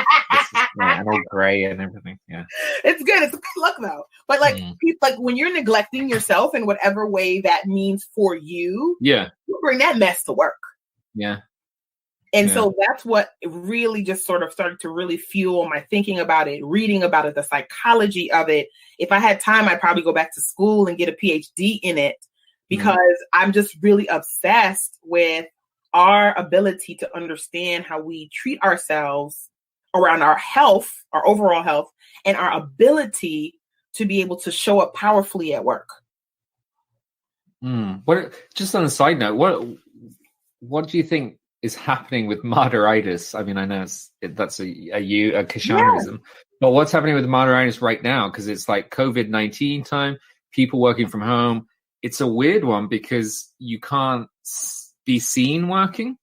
Speaker 2: all gray and everything. Yeah,
Speaker 8: it's good. It's a good look though. But like people, like when you're neglecting yourself in whatever way that means for you, you bring that mess to work.
Speaker 2: Yeah.
Speaker 8: And so that's what really just sort of started to really fuel my thinking about it, reading about it, the psychology of it. If I had time, I'd probably go back to school and get a PhD in it, because I'm just really obsessed with our ability to understand how we treat ourselves around our health, our overall health, and our ability to be able to show up powerfully at work.
Speaker 2: What? Just on a side note, what do you think is happening with Martyritis? I mean, I know that's a Kishanism, but what's happening with Martyritis right now? Because it's like COVID-19 time, people working from home. It's a weird one because you can't be seen working.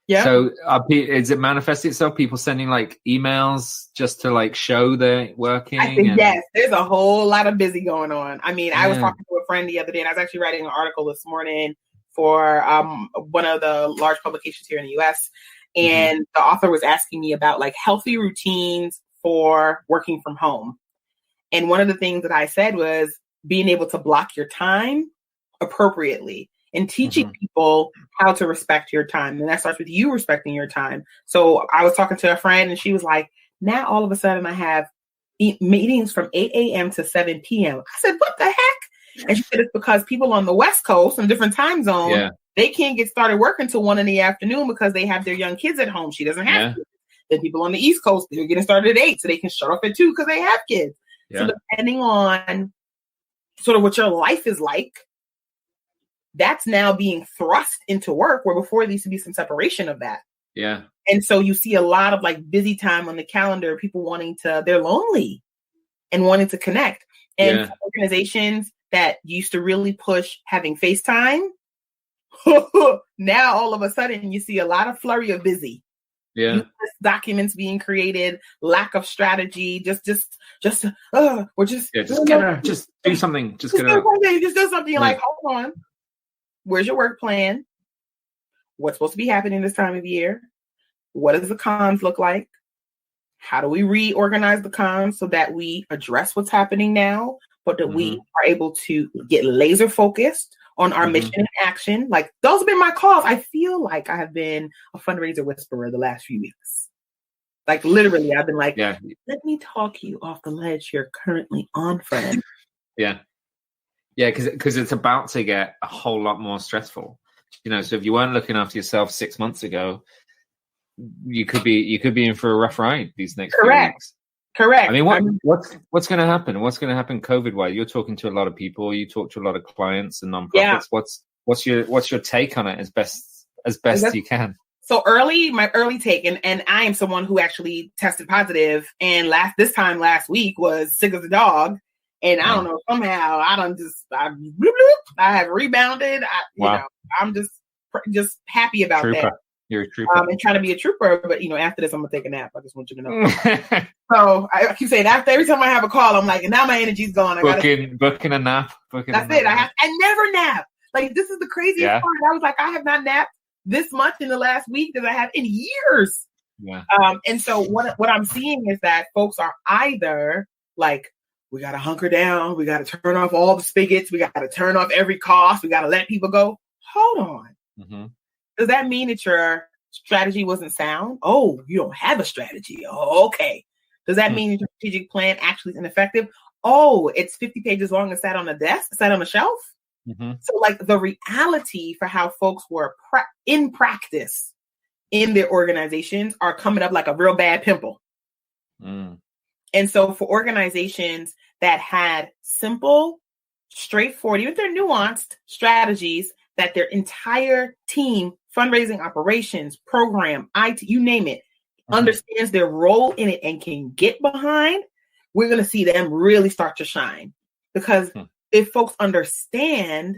Speaker 2: Yeah. So is it manifesting itself? People sending like emails just to like show they're working?
Speaker 8: I think yes, there's a whole lot of busy going on. I mean, I was talking to a friend the other day, and I was actually writing an article this morning for one of the large publications here in the US. And the author was asking me about like healthy routines for working from home. And one of the things that I said was being able to block your time appropriately and teaching people how to respect your time. And that starts with you respecting your time. So I was talking to a friend and she was like, now all of a sudden I have meetings from 8 a.m. to 7 p.m. I said, what the heck? And she said it's because people on the West Coast in different time zones, they can't get started working till 1 p.m. because they have their young kids at home. She doesn't have kids. Then people on the East Coast, they're getting started at 8 so they can shut off at 2 because they have kids. So depending on sort of what your life is like, that's now being thrust into work, where before there used to be some separation of that.
Speaker 2: Yeah.
Speaker 8: And so you see a lot of like busy time on the calendar, people they're lonely and wanting to connect. And organizations that used to really push having FaceTime, now all of a sudden you see a lot of flurry of busy.
Speaker 2: Yeah.
Speaker 8: Documents being created, lack of strategy, just get out.
Speaker 2: Just do something. Just do
Speaker 8: something. Like, hold on. Where's your work plan? What's supposed to be happening this time of year? What does the comms look like? How do we reorganize the comms so that we address what's happening now, but that we are able to get laser focused on our mission and action? Like, those have been my calls. I feel like I have been a fundraiser whisperer the last few weeks. Like, literally, I've been like, let me talk you off the ledge you're currently on, friend.
Speaker 2: Yeah, because it's about to get a whole lot more stressful. You know, so if you weren't looking after yourself 6 months ago, you could be in for a rough ride these next few weeks.
Speaker 8: Correct.
Speaker 2: I mean, what's going to happen? What's going to happen COVID-wise? You're talking to a lot of people. You talk to a lot of clients and nonprofits. Yeah. What's your take on it as best you can?
Speaker 8: So my early take, and I am someone who actually tested positive, and this time last week was sick as a dog, and I don't know, somehow I have rebounded. I'm just happy about that.
Speaker 2: You're a trooper.
Speaker 8: And trying to be a trooper, but after this, I'm gonna take a nap. I just want you to know. So I keep saying every time I have a call, I'm like, and now my energy's gone.
Speaker 2: Booking a nap.
Speaker 8: That's it. I never nap. Like, this is the craziest part. I was like, I have not napped this much in the last week that I have in years.
Speaker 2: Yeah.
Speaker 8: And so what I'm seeing is that folks are either like, we got to hunker down. We got to turn off all the spigots. We got to turn off every cost. We got to let people go. Hold on.
Speaker 2: Mm-hmm.
Speaker 8: Does that mean that your strategy wasn't sound? Oh, you don't have a strategy. Oh, okay. Does that mean your strategic plan actually is ineffective? Oh, it's 50 pages long and sat on a desk, sat on a shelf.
Speaker 2: Mm-hmm.
Speaker 8: So like the reality for how folks were in practice in their organizations are coming up like a real bad pimple. And so for organizations that had simple, straightforward, even if they're nuanced strategies that their entire team, fundraising, operations, program, IT, you name it, understands their role in it and can get behind, we're going to see them really start to shine. Because if folks understand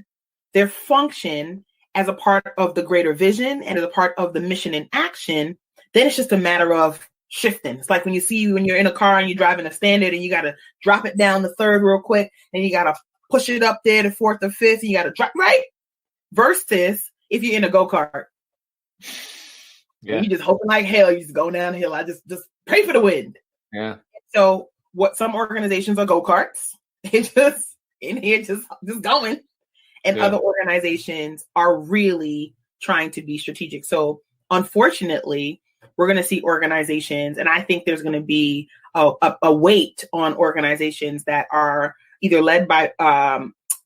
Speaker 8: their function as a part of the greater vision and as a part of the mission and action, then it's just a matter of shifting. It's like when you're in a car and you're driving a standard and you got to drop it down the third real quick and you got to push it up there to fourth or fifth and you got to drop, right? Versus if you're in a go-kart. You just hoping like hell, you just go down the hill. I just pray for the wind.
Speaker 2: Yeah.
Speaker 8: So what some organizations are go-karts. It's just in here, just going. And other organizations are really trying to be strategic. So unfortunately, we're going to see organizations, and I think there's going to be a weight on organizations that are either led by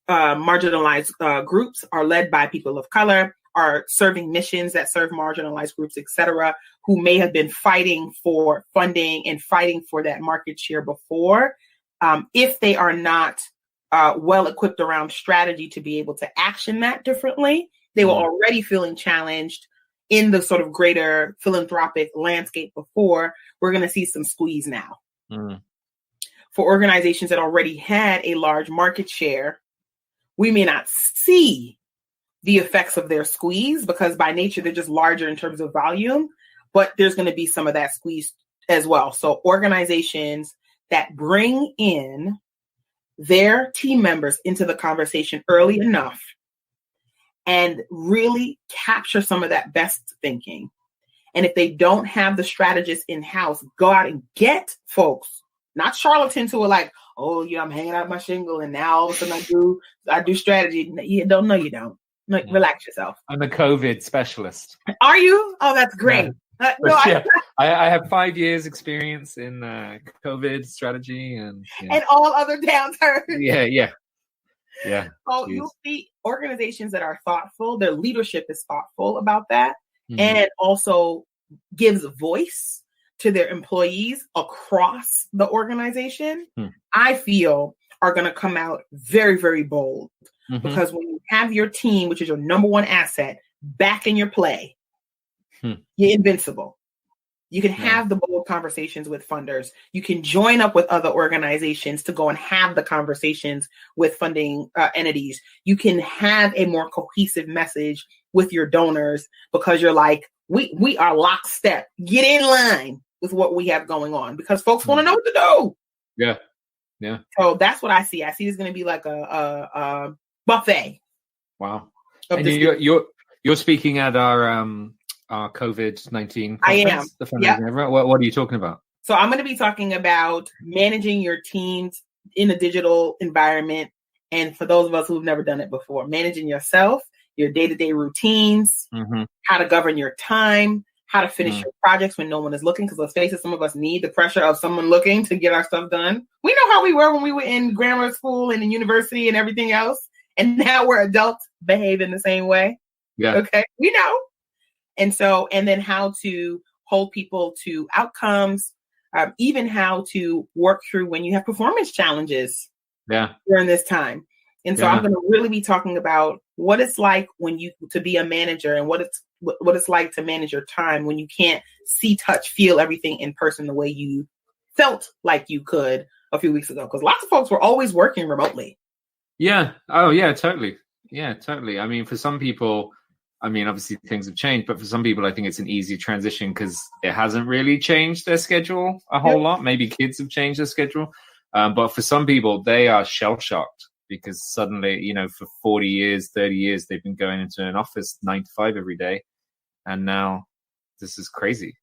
Speaker 8: marginalized groups, are led by people of color, are serving missions that serve marginalized groups, et cetera, who may have been fighting for funding and fighting for that market share before. If they are not well equipped around strategy to be able to action that differently, they were already feeling challenged in the sort of greater philanthropic landscape before. We're going to see some squeeze now. For organizations that already had a large market share, we may not see the effects of their squeeze because by nature, they're just larger in terms of volume, but there's going to be some of that squeeze as well. So organizations that bring in their team members into the conversation early enough and really capture some of that best thinking. And if they don't have the strategists in-house, go out and get folks, not charlatans who are like, oh, yeah, I'm hanging out my shingle and now all of a sudden I do strategy. You don't. Like, relax yourself.
Speaker 2: I'm a COVID specialist.
Speaker 8: Are you? Oh, that's great.
Speaker 2: Yeah. I have 5 years experience in COVID strategy and
Speaker 8: all other downturns.
Speaker 2: Yeah.
Speaker 8: So you'll see organizations that are thoughtful, their leadership is thoughtful about that, and also gives voice to their employees across the organization, I feel are going to come out very, very bold. Because when you have your team, which is your number one asset, back in your play, you're invincible. You can have the bold conversations with funders. You can join up with other organizations to go and have the conversations with funding entities. You can have a more cohesive message with your donors because you're like, we are lockstep. Get in line with what we have going on because folks want to know what to do.
Speaker 2: Yeah.
Speaker 8: So that's what I see. I see it's going to be like a buffet.
Speaker 2: Wow. And you're speaking at our COVID-19 conference?
Speaker 8: I am.
Speaker 2: The fundraising event. What are you talking about?
Speaker 8: So I'm going to be talking about managing your teams in a digital environment. And for those of us who've never done it before, managing yourself, your day-to-day routines, how to govern your time, how to finish your projects when no one is looking. Because let's face it, some of us need the pressure of someone looking to get our stuff done. We know how we were when we were in grammar school and in university and everything else. And now we're adults, behave in the same way.
Speaker 2: Yeah.
Speaker 8: Okay. We know. And then how to hold people to outcomes, even how to work through when you have performance challenges during this time. And so I'm going to really be talking about what it's like to be a manager and what it's like to manage your time when you can't see, touch, feel everything in person the way you felt like you could a few weeks ago. Because lots of folks were always working remotely.
Speaker 2: Yeah. Oh, yeah, totally. Yeah, totally. I mean, for some people, obviously things have changed, but for some people, I think it's an easy transition because it hasn't really changed their schedule a whole lot. Maybe kids have changed their schedule. But for some people, they are shell-shocked because suddenly, for 40 years, 30 years, they've been going into an office 9 to 5 every day. And now this is crazy.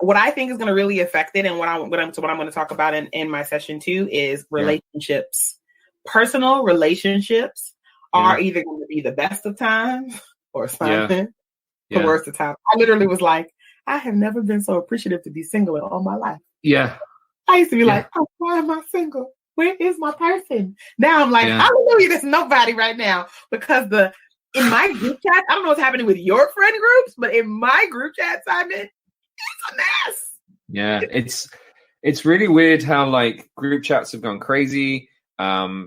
Speaker 8: What I think is going to really affect it and what I'm going to talk about in my session too is relationships. Personal relationships are either going to be the best of times or something the worst of times. I literally was like, I have never been so appreciative to be single in all my life.
Speaker 2: Yeah.
Speaker 8: I used to be like, oh, why am I single? Where is my person? Now I'm like, hallelujah, there's nobody right now because in my group chat, I don't know what's happening with your friend groups, but in my group chat, Simon, it's a mess.
Speaker 2: Yeah, it's really weird how like group chats have gone crazy.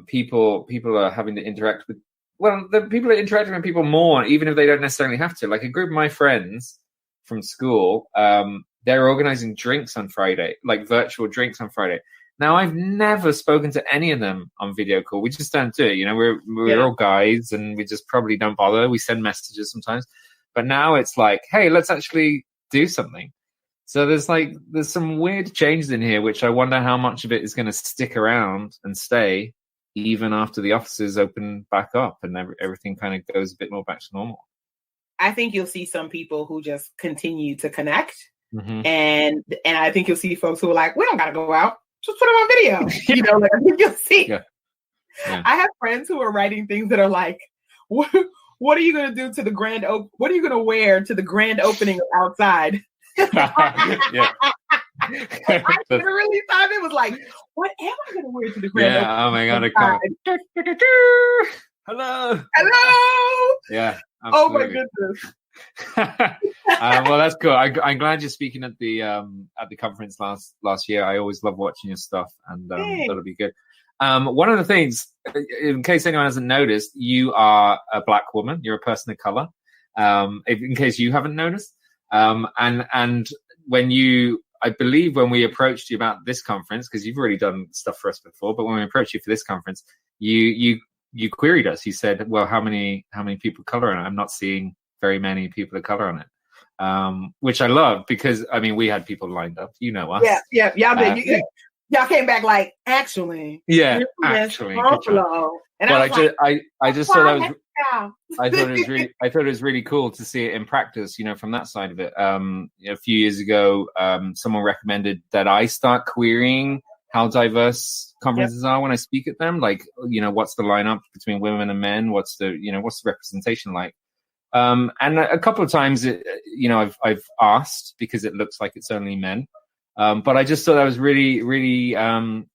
Speaker 2: People are having to interact with the people are interacting with people more, even if they don't necessarily have to. Like a group of my friends from school, they're organizing drinks on Friday, like virtual drinks on Friday. Now I've never spoken to any of them on video call. We just don't do it. We're all guys and we just probably don't bother. We send messages sometimes, but now it's like, hey, let's actually do something. So there's some weird changes in here, which I wonder how much of it is going to stick around and stay even after the offices open back up and everything kind of goes a bit more back to normal.
Speaker 8: I think you'll see some people who just continue to connect. And I think you'll see folks who are like, we don't got to go out. Just put it on video. I think you'll see. I have friends who are writing things that are like, what are you going to do to the what are you going to wear to the grand opening of Outside?
Speaker 2: Yeah.
Speaker 8: I literally thought it was like, what am I going to wear to the grand opening?
Speaker 2: Oh my God.
Speaker 8: Outside?
Speaker 2: Hello.
Speaker 8: Hello.
Speaker 2: Yeah.
Speaker 8: Oh my
Speaker 2: Absolutely.
Speaker 8: goodness.
Speaker 2: Well, that's cool. I'm glad you're speaking at the conference last year. I always love watching your stuff, and that'll be good. One of the things, in case anyone hasn't noticed, you are a Black woman. You're a person of color. In case you haven't noticed, and I believe when we approached you about this conference, because you've already done stuff for us before, but when we approached you for this conference, you queried us. You said, "Well, how many people of color?" And I'm not seeing very many people of color on it, which I love, because I mean, we had people lined up. You know us.
Speaker 8: Yeah. Y'all did. Y'all came back like, actually.
Speaker 2: Yeah, actually. Good job.
Speaker 8: And
Speaker 2: well,
Speaker 8: I
Speaker 2: just thought that was. I thought it was really cool to see it in practice. From that side of it. A few years ago, someone recommended that I start querying how diverse conferences are when I speak at them. Like, what's the lineup between women and men? What's the representation like? And a couple of times, I've asked, because it looks like it's only men. But I just thought that was really, really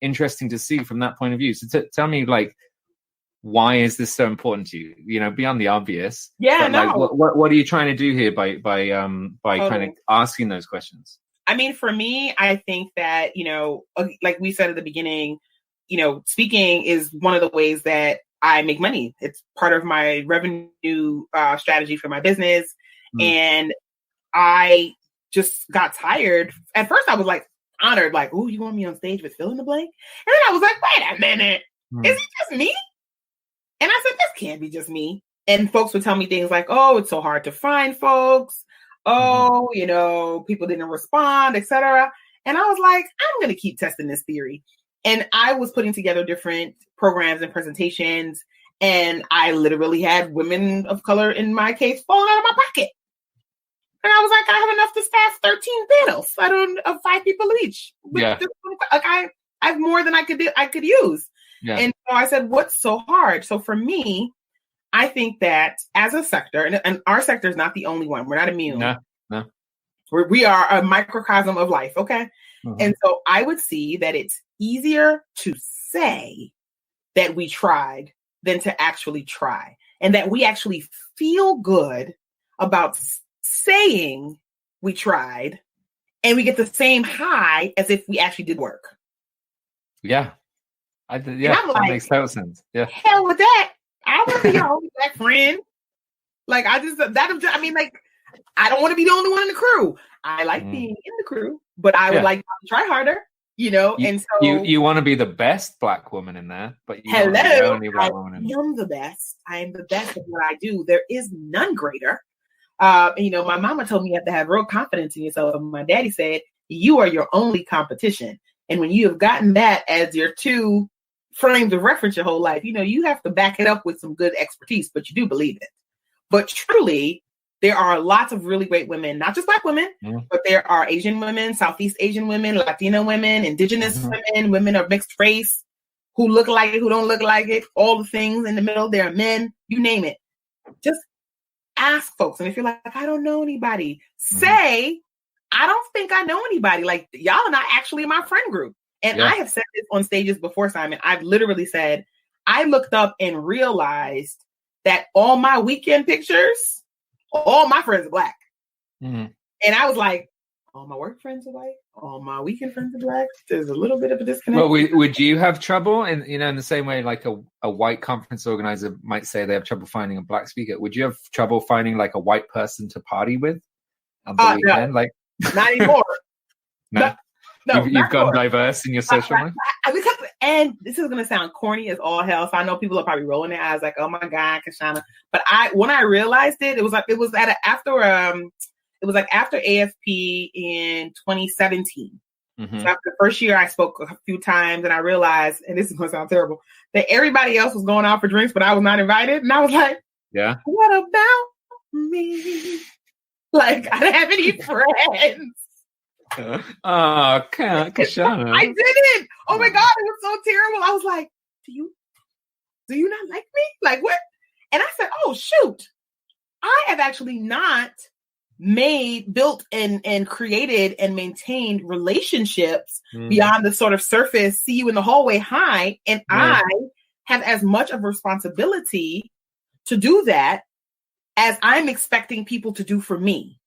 Speaker 2: interesting to see from that point of view. So tell me, like, why is this so important to you? Beyond the obvious.
Speaker 8: Yeah,
Speaker 2: but, like, what are you trying to do here by kind of asking those questions?
Speaker 8: I mean, for me, I think that, like we said at the beginning, speaking is one of the ways that I make money. It's part of my revenue strategy for my business. And I just got tired. At first I was like honored, like, "Oh, you want me on stage with fill in the blank?" And then I was like, wait a minute, is it just me? And I said, this can't be just me. And folks would tell me things like, "Oh, it's so hard to find folks. Oh, people didn't respond, etc." And I was like, I'm going to keep testing this theory. And I was putting together different programs and presentations, and I literally had women of color in my case falling out of my pocket. And I was like, I have enough to staff 13 panels. Of 5 people each.
Speaker 2: Yeah.
Speaker 8: Like I have more than I could use.
Speaker 2: Yeah.
Speaker 8: And so I said, what's so hard? So for me, I think that as a sector, and our sector is not the only one. We're not immune.
Speaker 2: No.
Speaker 8: We are a microcosm of life. Okay. Mm-hmm. And so I would see that it's easier to say that we tried than to actually try. And that we actually feel good about saying we tried, and we get the same high as if we actually did work.
Speaker 2: Yeah. That makes total sense. Yeah.
Speaker 8: Hell with that. I want to be your only Black friend. Like, I don't want to be the only one in the crew. I like being in the crew, but I would like to try harder, and so
Speaker 2: you want to be the best Black woman in there, but you
Speaker 8: hello,
Speaker 2: the only Black woman in there.
Speaker 8: I am the best. I am the best at what I do. There is none greater. My mama told me you have to have real confidence in yourself. And my daddy said, you are your only competition. And when you have gotten that as your 2 frames of reference your whole life, you have to back it up with some good expertise, but you do believe it. But truly, there are lots of really great women, not just Black women, but there are Asian women, Southeast Asian women, Latino women, Indigenous women of mixed race, who look like it, who don't look like it, all the things in the middle. There are men, you name it. Just ask folks. And if you're like, I don't know anybody, say, I don't think I know anybody. Like, y'all are not actually in my friend group. And I have said this on stages before, Simon. I've literally said, I looked up and realized that all my weekend pictures, all my friends are Black. And I was like, all my work friends are White, all my weekend friends are Black. There's a little bit of a disconnect.
Speaker 2: Well, would you have trouble in the same way like a white conference organizer might say they have trouble finding a Black speaker? Would you have trouble finding like a white person to party with on the weekend?
Speaker 8: No.
Speaker 2: Like,
Speaker 8: not anymore.
Speaker 2: No. You've gone diverse in your social life.
Speaker 8: And this is going to sound corny as all hell. So I know people are probably rolling their eyes like, "Oh my God, Kashana!" But when I realized it was after AFP in 2017. So after the first year, I spoke a few times, and I realized, and this is going to sound terrible, that everybody else was going out for drinks, but I was not invited, and I was like,
Speaker 2: "Yeah,
Speaker 8: what about me?" Like, I didn't have any friends.
Speaker 2: Oh, Kashana.
Speaker 8: I didn't. Oh my God, it was so terrible. I was like, do you not like me? Like, what? And I said, oh, shoot, I have actually not built and created and maintained relationships beyond the sort of surface, see you in the hallway, hi. And I have as much of a responsibility to do that as I'm expecting people to do for me.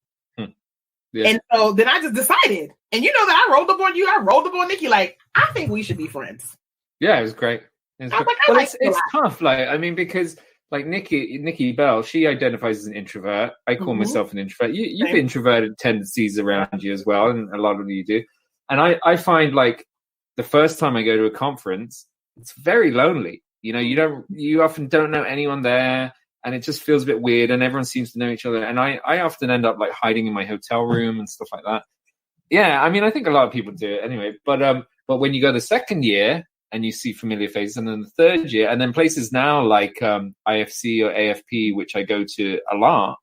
Speaker 8: Yeah. And so then I just decided, and you know that I rolled up on you, I rolled up on Nikki, like, I think we should be friends.
Speaker 2: Yeah, it was great. It's tough, like, I mean, because like Nikki Bell, she identifies as an introvert. I call myself an introvert. You've introverted tendencies around you as well, and a lot of you do. And I find like the first time I go to a conference, it's very lonely. You know, you often don't know anyone there, and it just feels a bit weird, and everyone seems to know each other. And I often end up like hiding in my hotel room and stuff like that. Yeah, I mean, I think a lot of people do it anyway. But when you go the second year and you see familiar faces, and then the third year, and then places now like IFC or AFP, which I go to a lot,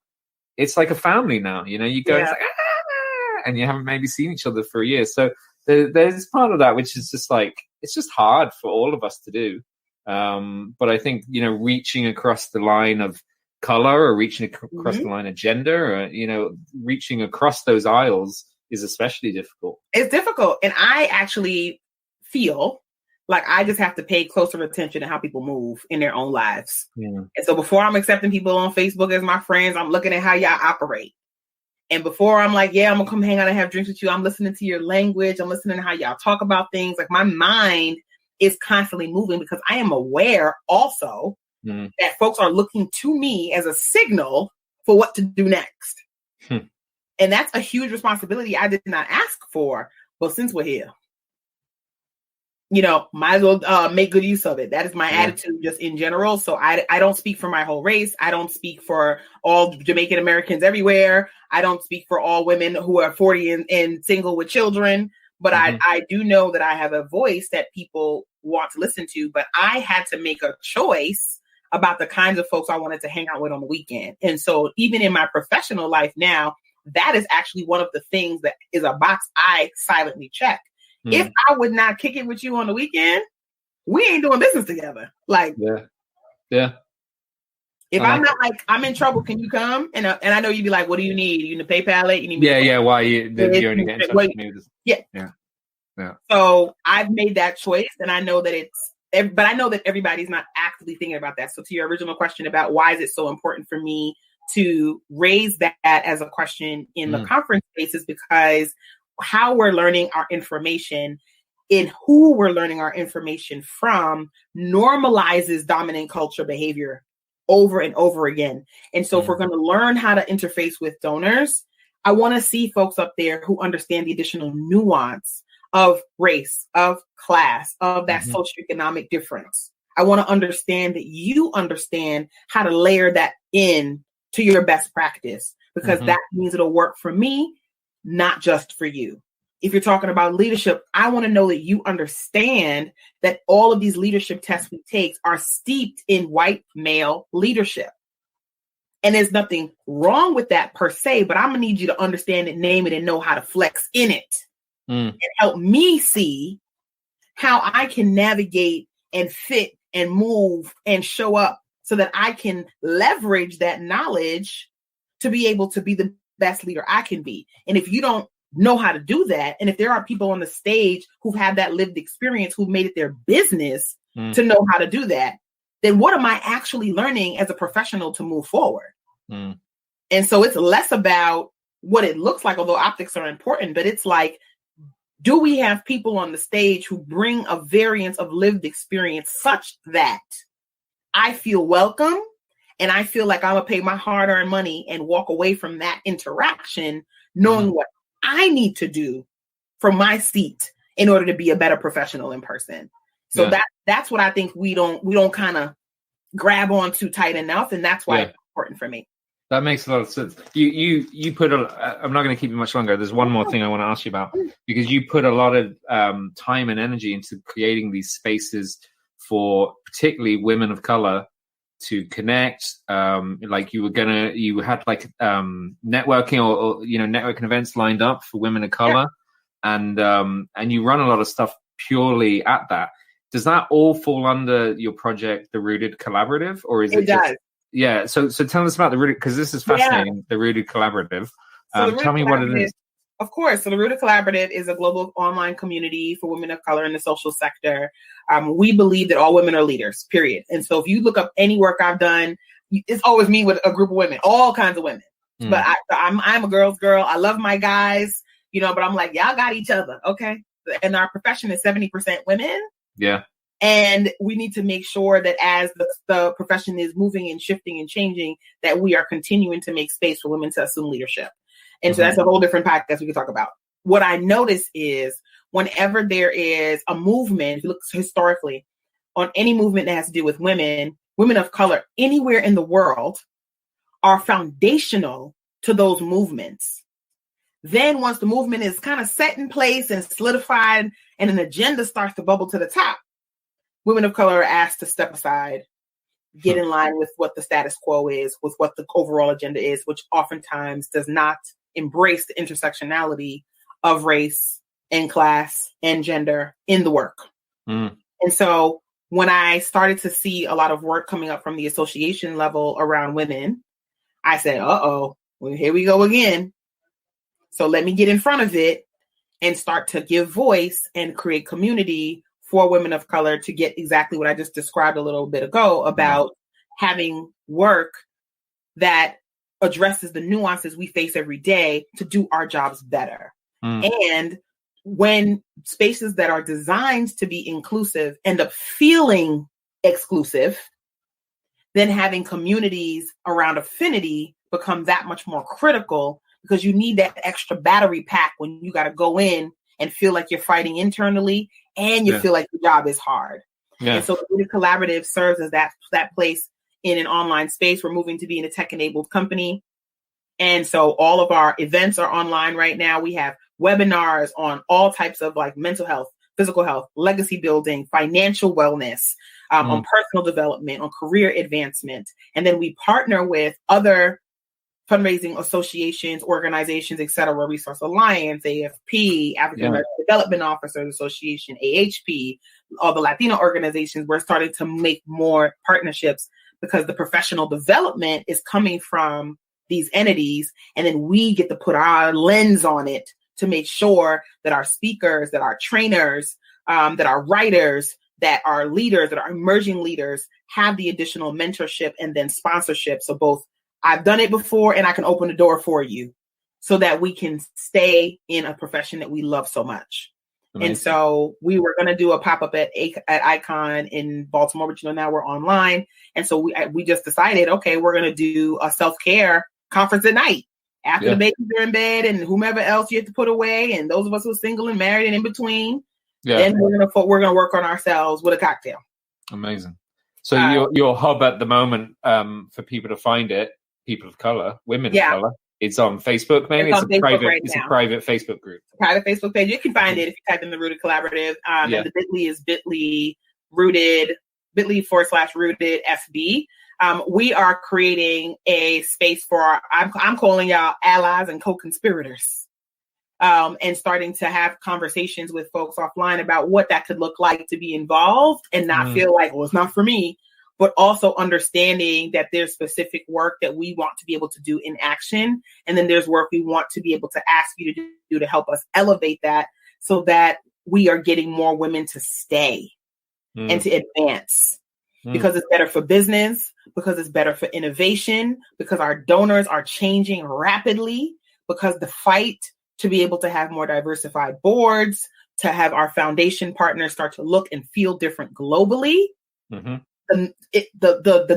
Speaker 2: it's like a family now. You know, you go, it's like, and you haven't maybe seen each other for a year. So there's part of that which is just like, it's just hard for all of us to do. But I think, you know, reaching across the line of color or reaching across the line of gender, or, you know, reaching across those aisles is especially difficult. It's
Speaker 8: difficult. And I actually feel like I just have to pay closer attention to how people move in their own lives. Yeah. And so before I'm accepting people on Facebook as my friends, I'm looking at how y'all operate. And before I'm like, yeah, I'm going to come hang out and have drinks with you, I'm listening to your language. I'm listening to how y'all talk about things. Like my mind is constantly moving because I am aware also that folks are looking to me as a signal for what to do next. And that's a huge responsibility I did not ask for. But since we're here, you know, might as well make good use of it. That is my attitude just in general. So I don't speak for my whole race. I don't speak for all Jamaican Americans everywhere. I don't speak for all women who are 40 and single with children. But I do know that I have a voice that people want to listen to. But I had to make a choice about the kinds of folks I wanted to hang out with on the weekend. And so even in my professional life now, that is actually one of the things that is a box I silently check. If I would not kick it with you on the weekend, we ain't doing business together. Like,
Speaker 2: yeah.
Speaker 8: If I'm not like, I'm in trouble, can you come? And I know you'd be like, what do you need? You need to PayPal it? You need me
Speaker 2: why you're only getting in touch with me? Yeah.
Speaker 8: So I've made that choice, and I know that but I know that everybody's not actively thinking about that. So to your original question about why is it so important for me to raise that as a question in the conference space is because how we're learning our information and who we're learning our information from normalizes dominant culture behavior over and over again. And so if we're going to learn how to interface with donors, I want to see folks up there who understand the additional nuance of race, of class, of that socioeconomic difference. I want to understand that you understand how to layer that in to your best practice, because that means it'll work for me, not just for you. If you're talking about leadership, I want to know that you understand that all of these leadership tests we take are steeped in white male leadership. And there's nothing wrong with that per se, but I'm going to need you to understand it, name it, and know how to flex in it and help me see how I can navigate and fit and move and show up so that I can leverage that knowledge to be able to be the best leader I can be. And if you don't know how to do that, and if there are people on the stage who've had that lived experience, who've made it their business to know how to do that, then what am I actually learning as a professional to move forward? And so it's less about what it looks like, although optics are important, but it's like, do we have people on the stage who bring a variance of lived experience such that I feel welcome and I feel like I'm going to pay my hard-earned money and walk away from that interaction knowing what I need to do from my seat in order to be a better professional in person. So that's what I think we don't kind of grab on too tight enough, and that's why it's important for me.
Speaker 2: That makes a lot of sense. You put I'm not going to keep you much longer. There's one more thing I want to ask you about, because you put a lot of time and energy into creating these spaces for particularly women of color to connect. Like you had like networking or networking events lined up for women of color, and you run a lot of stuff purely at that. Does that all fall under your project, the Rooted Collaborative, or is it?
Speaker 8: It does.
Speaker 2: Yeah. So tell us about the Rooted, because this is fascinating. The Rooted Collaborative. Tell me what it is.
Speaker 8: Of course. So the Rooted Collaborative is a global online community for women of color in the social sector. We believe that all women are leaders, period. And so if you look up any work I've done, it's always me with a group of women, all kinds of women. But I'm a girl's girl. I love my guys, but I'm like, y'all got each other. Okay. And our profession is 70% women.
Speaker 2: Yeah.
Speaker 8: And we need to make sure that as the profession is moving and shifting and changing, that we are continuing to make space for women to assume leadership. And so that's a whole different podcast we can talk about. What I notice is whenever there is a movement, if you look historically on any movement that has to do with women of color anywhere in the world are foundational to those movements. Then once the movement is kind of set in place and solidified and an agenda starts to bubble to the top, women of color are asked to step aside, get in line with what the status quo is, with what the overall agenda is, which oftentimes does not embrace the intersectionality of race and class and gender in the work. And so when I started to see a lot of work coming up from the association level around women, I said, well, here we go again. So let me get in front of it and start to give voice and create community for women of color to get exactly what I just described a little bit ago about having work that addresses the nuances we face every day to do our jobs better. And when spaces that are designed to be inclusive end up feeling exclusive, then having communities around affinity become that much more critical, because you need that extra battery pack when you got to go in and feel like you're fighting internally and you feel like the job is hard. And so the Collaborative serves as that place in an online space. We're moving to being a tech-enabled company. And so all of our events are online right now. We have webinars on all types of like mental health, physical health, legacy building, financial wellness, on personal development, on career advancement. And then we partner with other fundraising associations, organizations, et cetera, Resource Alliance, AFP, African American Development Officers Association, AHP, all the Latino organizations. We're starting to make more partnerships because the professional development is coming from these entities. And then we get to put our lens on it to make sure that our speakers, that our trainers, that our writers, that our leaders, that our emerging leaders have the additional mentorship and then sponsorship. So both I've done it before and I can open the door for you so that we can stay in a profession that we love so much. Amazing. And so we were going to do a pop-up at Icon in Baltimore, but now we're online. And so we just decided, okay, we're going to do a self-care conference at night after the babies are in bed and whomever else you have to put away. And those of us who are single and married and in between, then we're going to work on ourselves with a cocktail.
Speaker 2: Amazing. So your hub at the moment, for people to find it, people of color, women of color, it's on Facebook mainly. It's a private Facebook group.
Speaker 8: Private Facebook page. You can find it if you type in the Rooted Collaborative. And the bit.ly is bit.ly /Rooted FB. We are creating a space for I'm calling y'all allies and co-conspirators. And starting to have conversations with folks offline about what that could look like to be involved and not feel like, well, it's not for me, but also understanding that there's specific work that we want to be able to do in action. And then there's work we want to be able to ask you to do to help us elevate that so that we are getting more women to stay and to advance. Because it's better for business, because it's better for innovation, because our donors are changing rapidly, because the fight to be able to have more diversified boards, to have our foundation partners start to look and feel different globally. The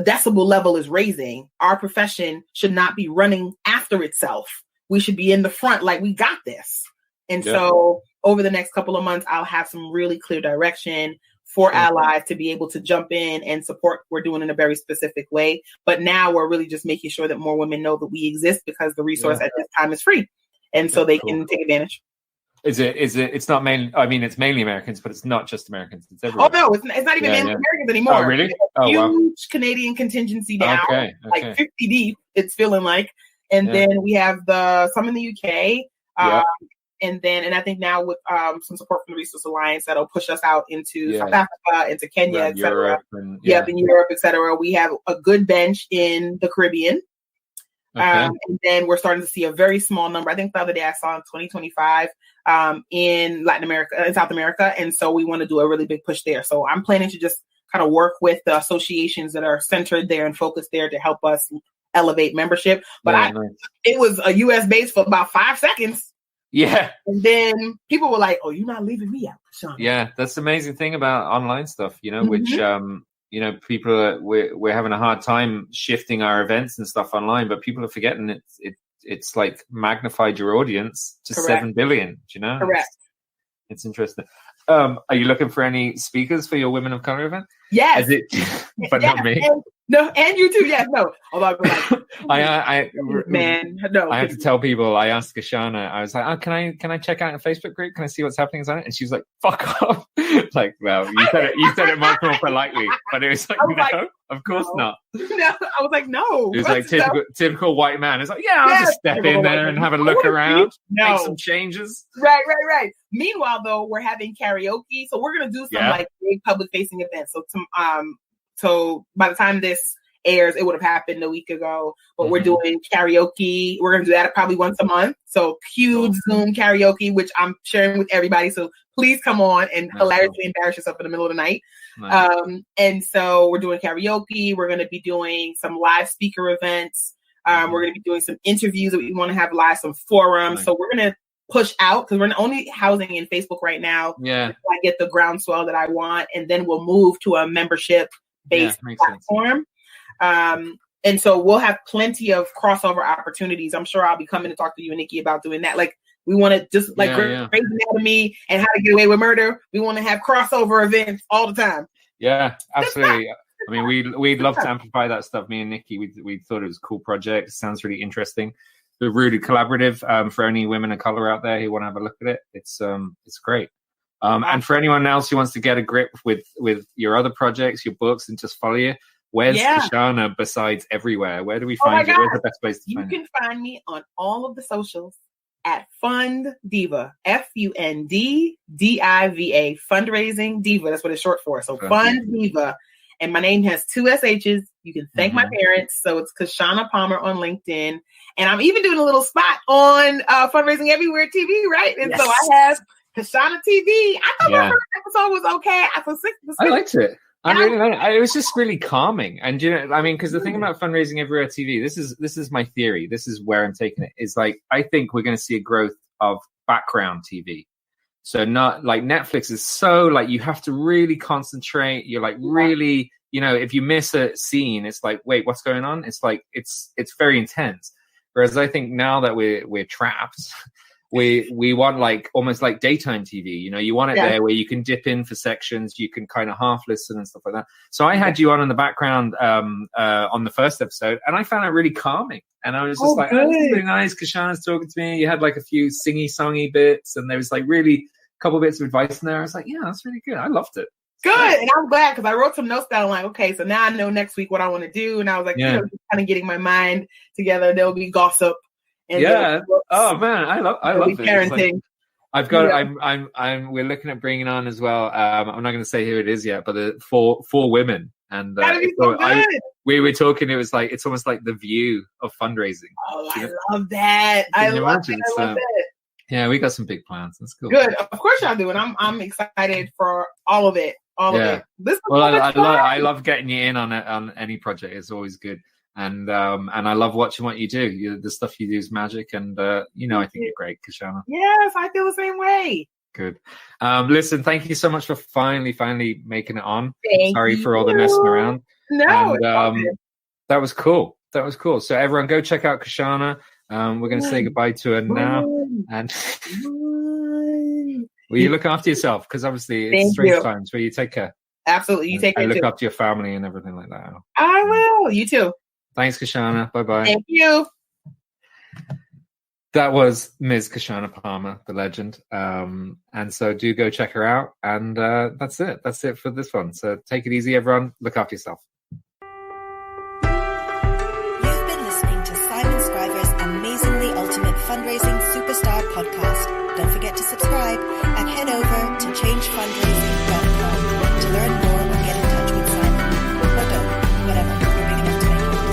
Speaker 8: decibel level is raising. Our profession should not be running after itself. We should be in the front like we got this. And so over the next couple of months, I'll have some really clear direction for allies to be able to jump in and support what we're doing in a very specific way. But now we're really just making sure that more women know that we exist because the resource at this time is free. And so they can take advantage.
Speaker 2: It's not mainly, I mean, it's mainly Americans, but it's not just Americans. It's everywhere.
Speaker 8: Oh, no, it's not even mainly Americans anymore.
Speaker 2: Oh, really?
Speaker 8: Huge Canadian contingency now, like 50 deep, it's feeling like. And then we have some in the UK. and I think now with some support from the Resource Alliance, that'll push us out into South Africa, into Kenya,
Speaker 2: Around
Speaker 8: etc.
Speaker 2: Europe and,
Speaker 8: In Europe, etc. We have a good bench in the Caribbean.
Speaker 2: Okay.
Speaker 8: And then we're starting to see a very small number. I think the other day I saw in 2025 in Latin America, in South America. And so we want to do a really big push there. So I'm planning to just kind of work with the associations that are centered there and focused there to help us elevate membership. But it was a US base for about 5 seconds.
Speaker 2: Yeah.
Speaker 8: And then people were like, oh, you're not leaving me out, Sean.
Speaker 2: Yeah, that's the amazing thing about online stuff, which, people we're having a hard time shifting our events and stuff online, but people are forgetting it's like magnified your audience to 7 billion,
Speaker 8: Correct.
Speaker 2: It's interesting. Are you looking for any speakers for your Women of Color event?
Speaker 8: Yes.
Speaker 2: But not me.
Speaker 8: And you too. Yes, no. Although
Speaker 2: I
Speaker 8: have
Speaker 2: to tell people. I asked Kashana. I was like, "Oh, can I check out a Facebook group? Can I see what's happening on it?" And she was like, "Fuck off!" Like, well, you said it much more politely, but it was like, no, of course not.
Speaker 8: No, I was like, no.
Speaker 2: It was like typical white man. It's like, I'll just step in there and have a look around, make some changes.
Speaker 8: Right. Meanwhile, though, we're having karaoke, so we're gonna do some like big public facing events. So by the time this airs, it would have happened a week ago, but we're doing karaoke. We're going to do that probably once a month. So huge Zoom karaoke, which I'm sharing with everybody. So please come on and hilariously embarrass yourself in the middle of the night. Nice. And so we're doing karaoke. We're going to be doing some live speaker events. We're going to be doing some interviews that we want to have live, some forums. Nice. So we're going to push out because we're only housing in Facebook right now. Yeah. Until I get the groundswell that I want. And then we'll move to a membership based platform. And so we'll have plenty of crossover opportunities. I'm sure I'll be coming to talk to you and Nikki about doing that. Like we want to just like Grey's Anatomy and How to Get Away with Murder. We want to have crossover events all the time.
Speaker 2: Yeah, absolutely. I mean, we'd love to amplify that stuff. Me and Nikki, we thought it was a cool project. It sounds really interesting. The really collaborative for any women of color out there who want to have a look at it. It's great. And for anyone else who wants to get a grip with your other projects, your books, and just follow you, where's Kashana besides everywhere? Where do we find you? Where's the best place to find you?
Speaker 8: You can find me on all of the socials at Fund Diva, FUNDDIVA, Fundraising Diva. That's what it's short for. So Fund Diva. And my name has 2 SHs. You can thank my parents. So it's Kashana Palmer on LinkedIn. And I'm even doing a little spot on Fundraising Everywhere TV, right? And so I have Kashana TV. I thought my first episode was okay.
Speaker 2: I liked it. I really liked it. It was just really calming. And because the thing about Fundraising Everywhere TV, this is my theory. This is where I'm taking it. Is like I think we're going to see a growth of background TV. So not like Netflix is so like you have to really concentrate. You're like really, if you miss a scene, it's like, wait, what's going on? It's like it's very intense. Whereas I think now that we're trapped. We want like almost like daytime TV, you want it there where you can dip in for sections, you can kind of half listen and stuff like that. So I had you on in the background on the first episode, and I found it really calming. And I was just this is really nice. Kashana's talking to me. You had like a few singy-songy bits, and there was like really a couple bits of advice in there. I was like, yeah, that's really good. I loved it.
Speaker 8: Good. And I'm glad because I wrote some notes down like, okay, so now I know next week what I want to do. And I was like, just kind of getting my mind together. There'll be gossip. And
Speaker 2: oh man, I love it.
Speaker 8: Parenting.
Speaker 2: Like, I've got. I'm. We're looking at bringing on as well. I'm not going to say who it is yet, but the four women, and we were talking. It was like it's almost like the View of fundraising.
Speaker 8: Oh, I love that. I love it.
Speaker 2: Yeah, we got some big plans. That's cool.
Speaker 8: Good. Of course, y'all do, and I'm excited for all of it. All of it.
Speaker 2: I love getting you in on any project. It's always good. And I love watching what you do. The stuff you do is magic, and I think you're great, Kashana.
Speaker 8: Yes, I feel the same way.
Speaker 2: Good. Listen, thank you so much for finally making it on. Sorry for all
Speaker 8: the
Speaker 2: messing around.
Speaker 8: No,
Speaker 2: and, that was cool. So everyone, go check out Kashana. We're going to say goodbye to her now. And will you look after yourself? Because obviously it's strange times. Will you take care?
Speaker 8: Absolutely, you take care.
Speaker 2: And look after your family and everything like that.
Speaker 8: I will. You too.
Speaker 2: Thanks, Kashana. Bye-bye.
Speaker 8: Thank you.
Speaker 2: That was Ms. Kashana Palmer, the legend. And so do go check her out. And that's it. That's it for this one. So take it easy, everyone. Look after yourself.
Speaker 1: You've been listening to Simon Scriver's Amazingly Ultimate Fundraising Superstar podcast. Don't forget to subscribe and head over to changefundraising.com to learn more or get in touch with Simon. Or don't, whatever. You're big enough to make your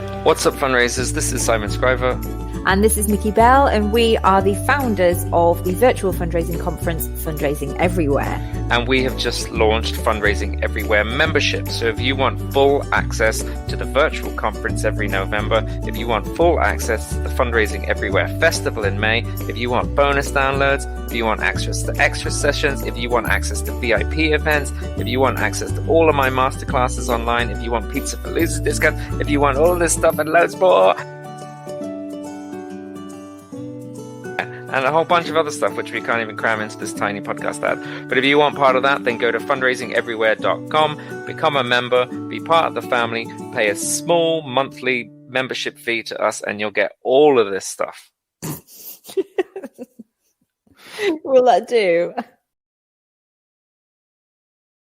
Speaker 1: decisions.
Speaker 2: What's up, fundraisers? This is Simon Scriver.
Speaker 9: And this is Nikki Bell, and we are the founders of the virtual fundraising conference, Fundraising Everywhere.
Speaker 2: And we have just launched Fundraising Everywhere membership. So if you want full access to the virtual conference every November, if you want full access to the Fundraising Everywhere Festival in May, if you want bonus downloads, if you want access to extra sessions, if you want access to VIP events, if you want access to all of my masterclasses online, if you want Pizza Palooza discounts, if you want all this stuff and loads more, and a whole bunch of other stuff which we can't even cram into this tiny podcast ad. But if you want part of that, then go to fundraisingeverywhere.com, become a member, be part of the family, pay a small monthly membership fee to us, and you'll get all of this stuff.
Speaker 9: Will that do?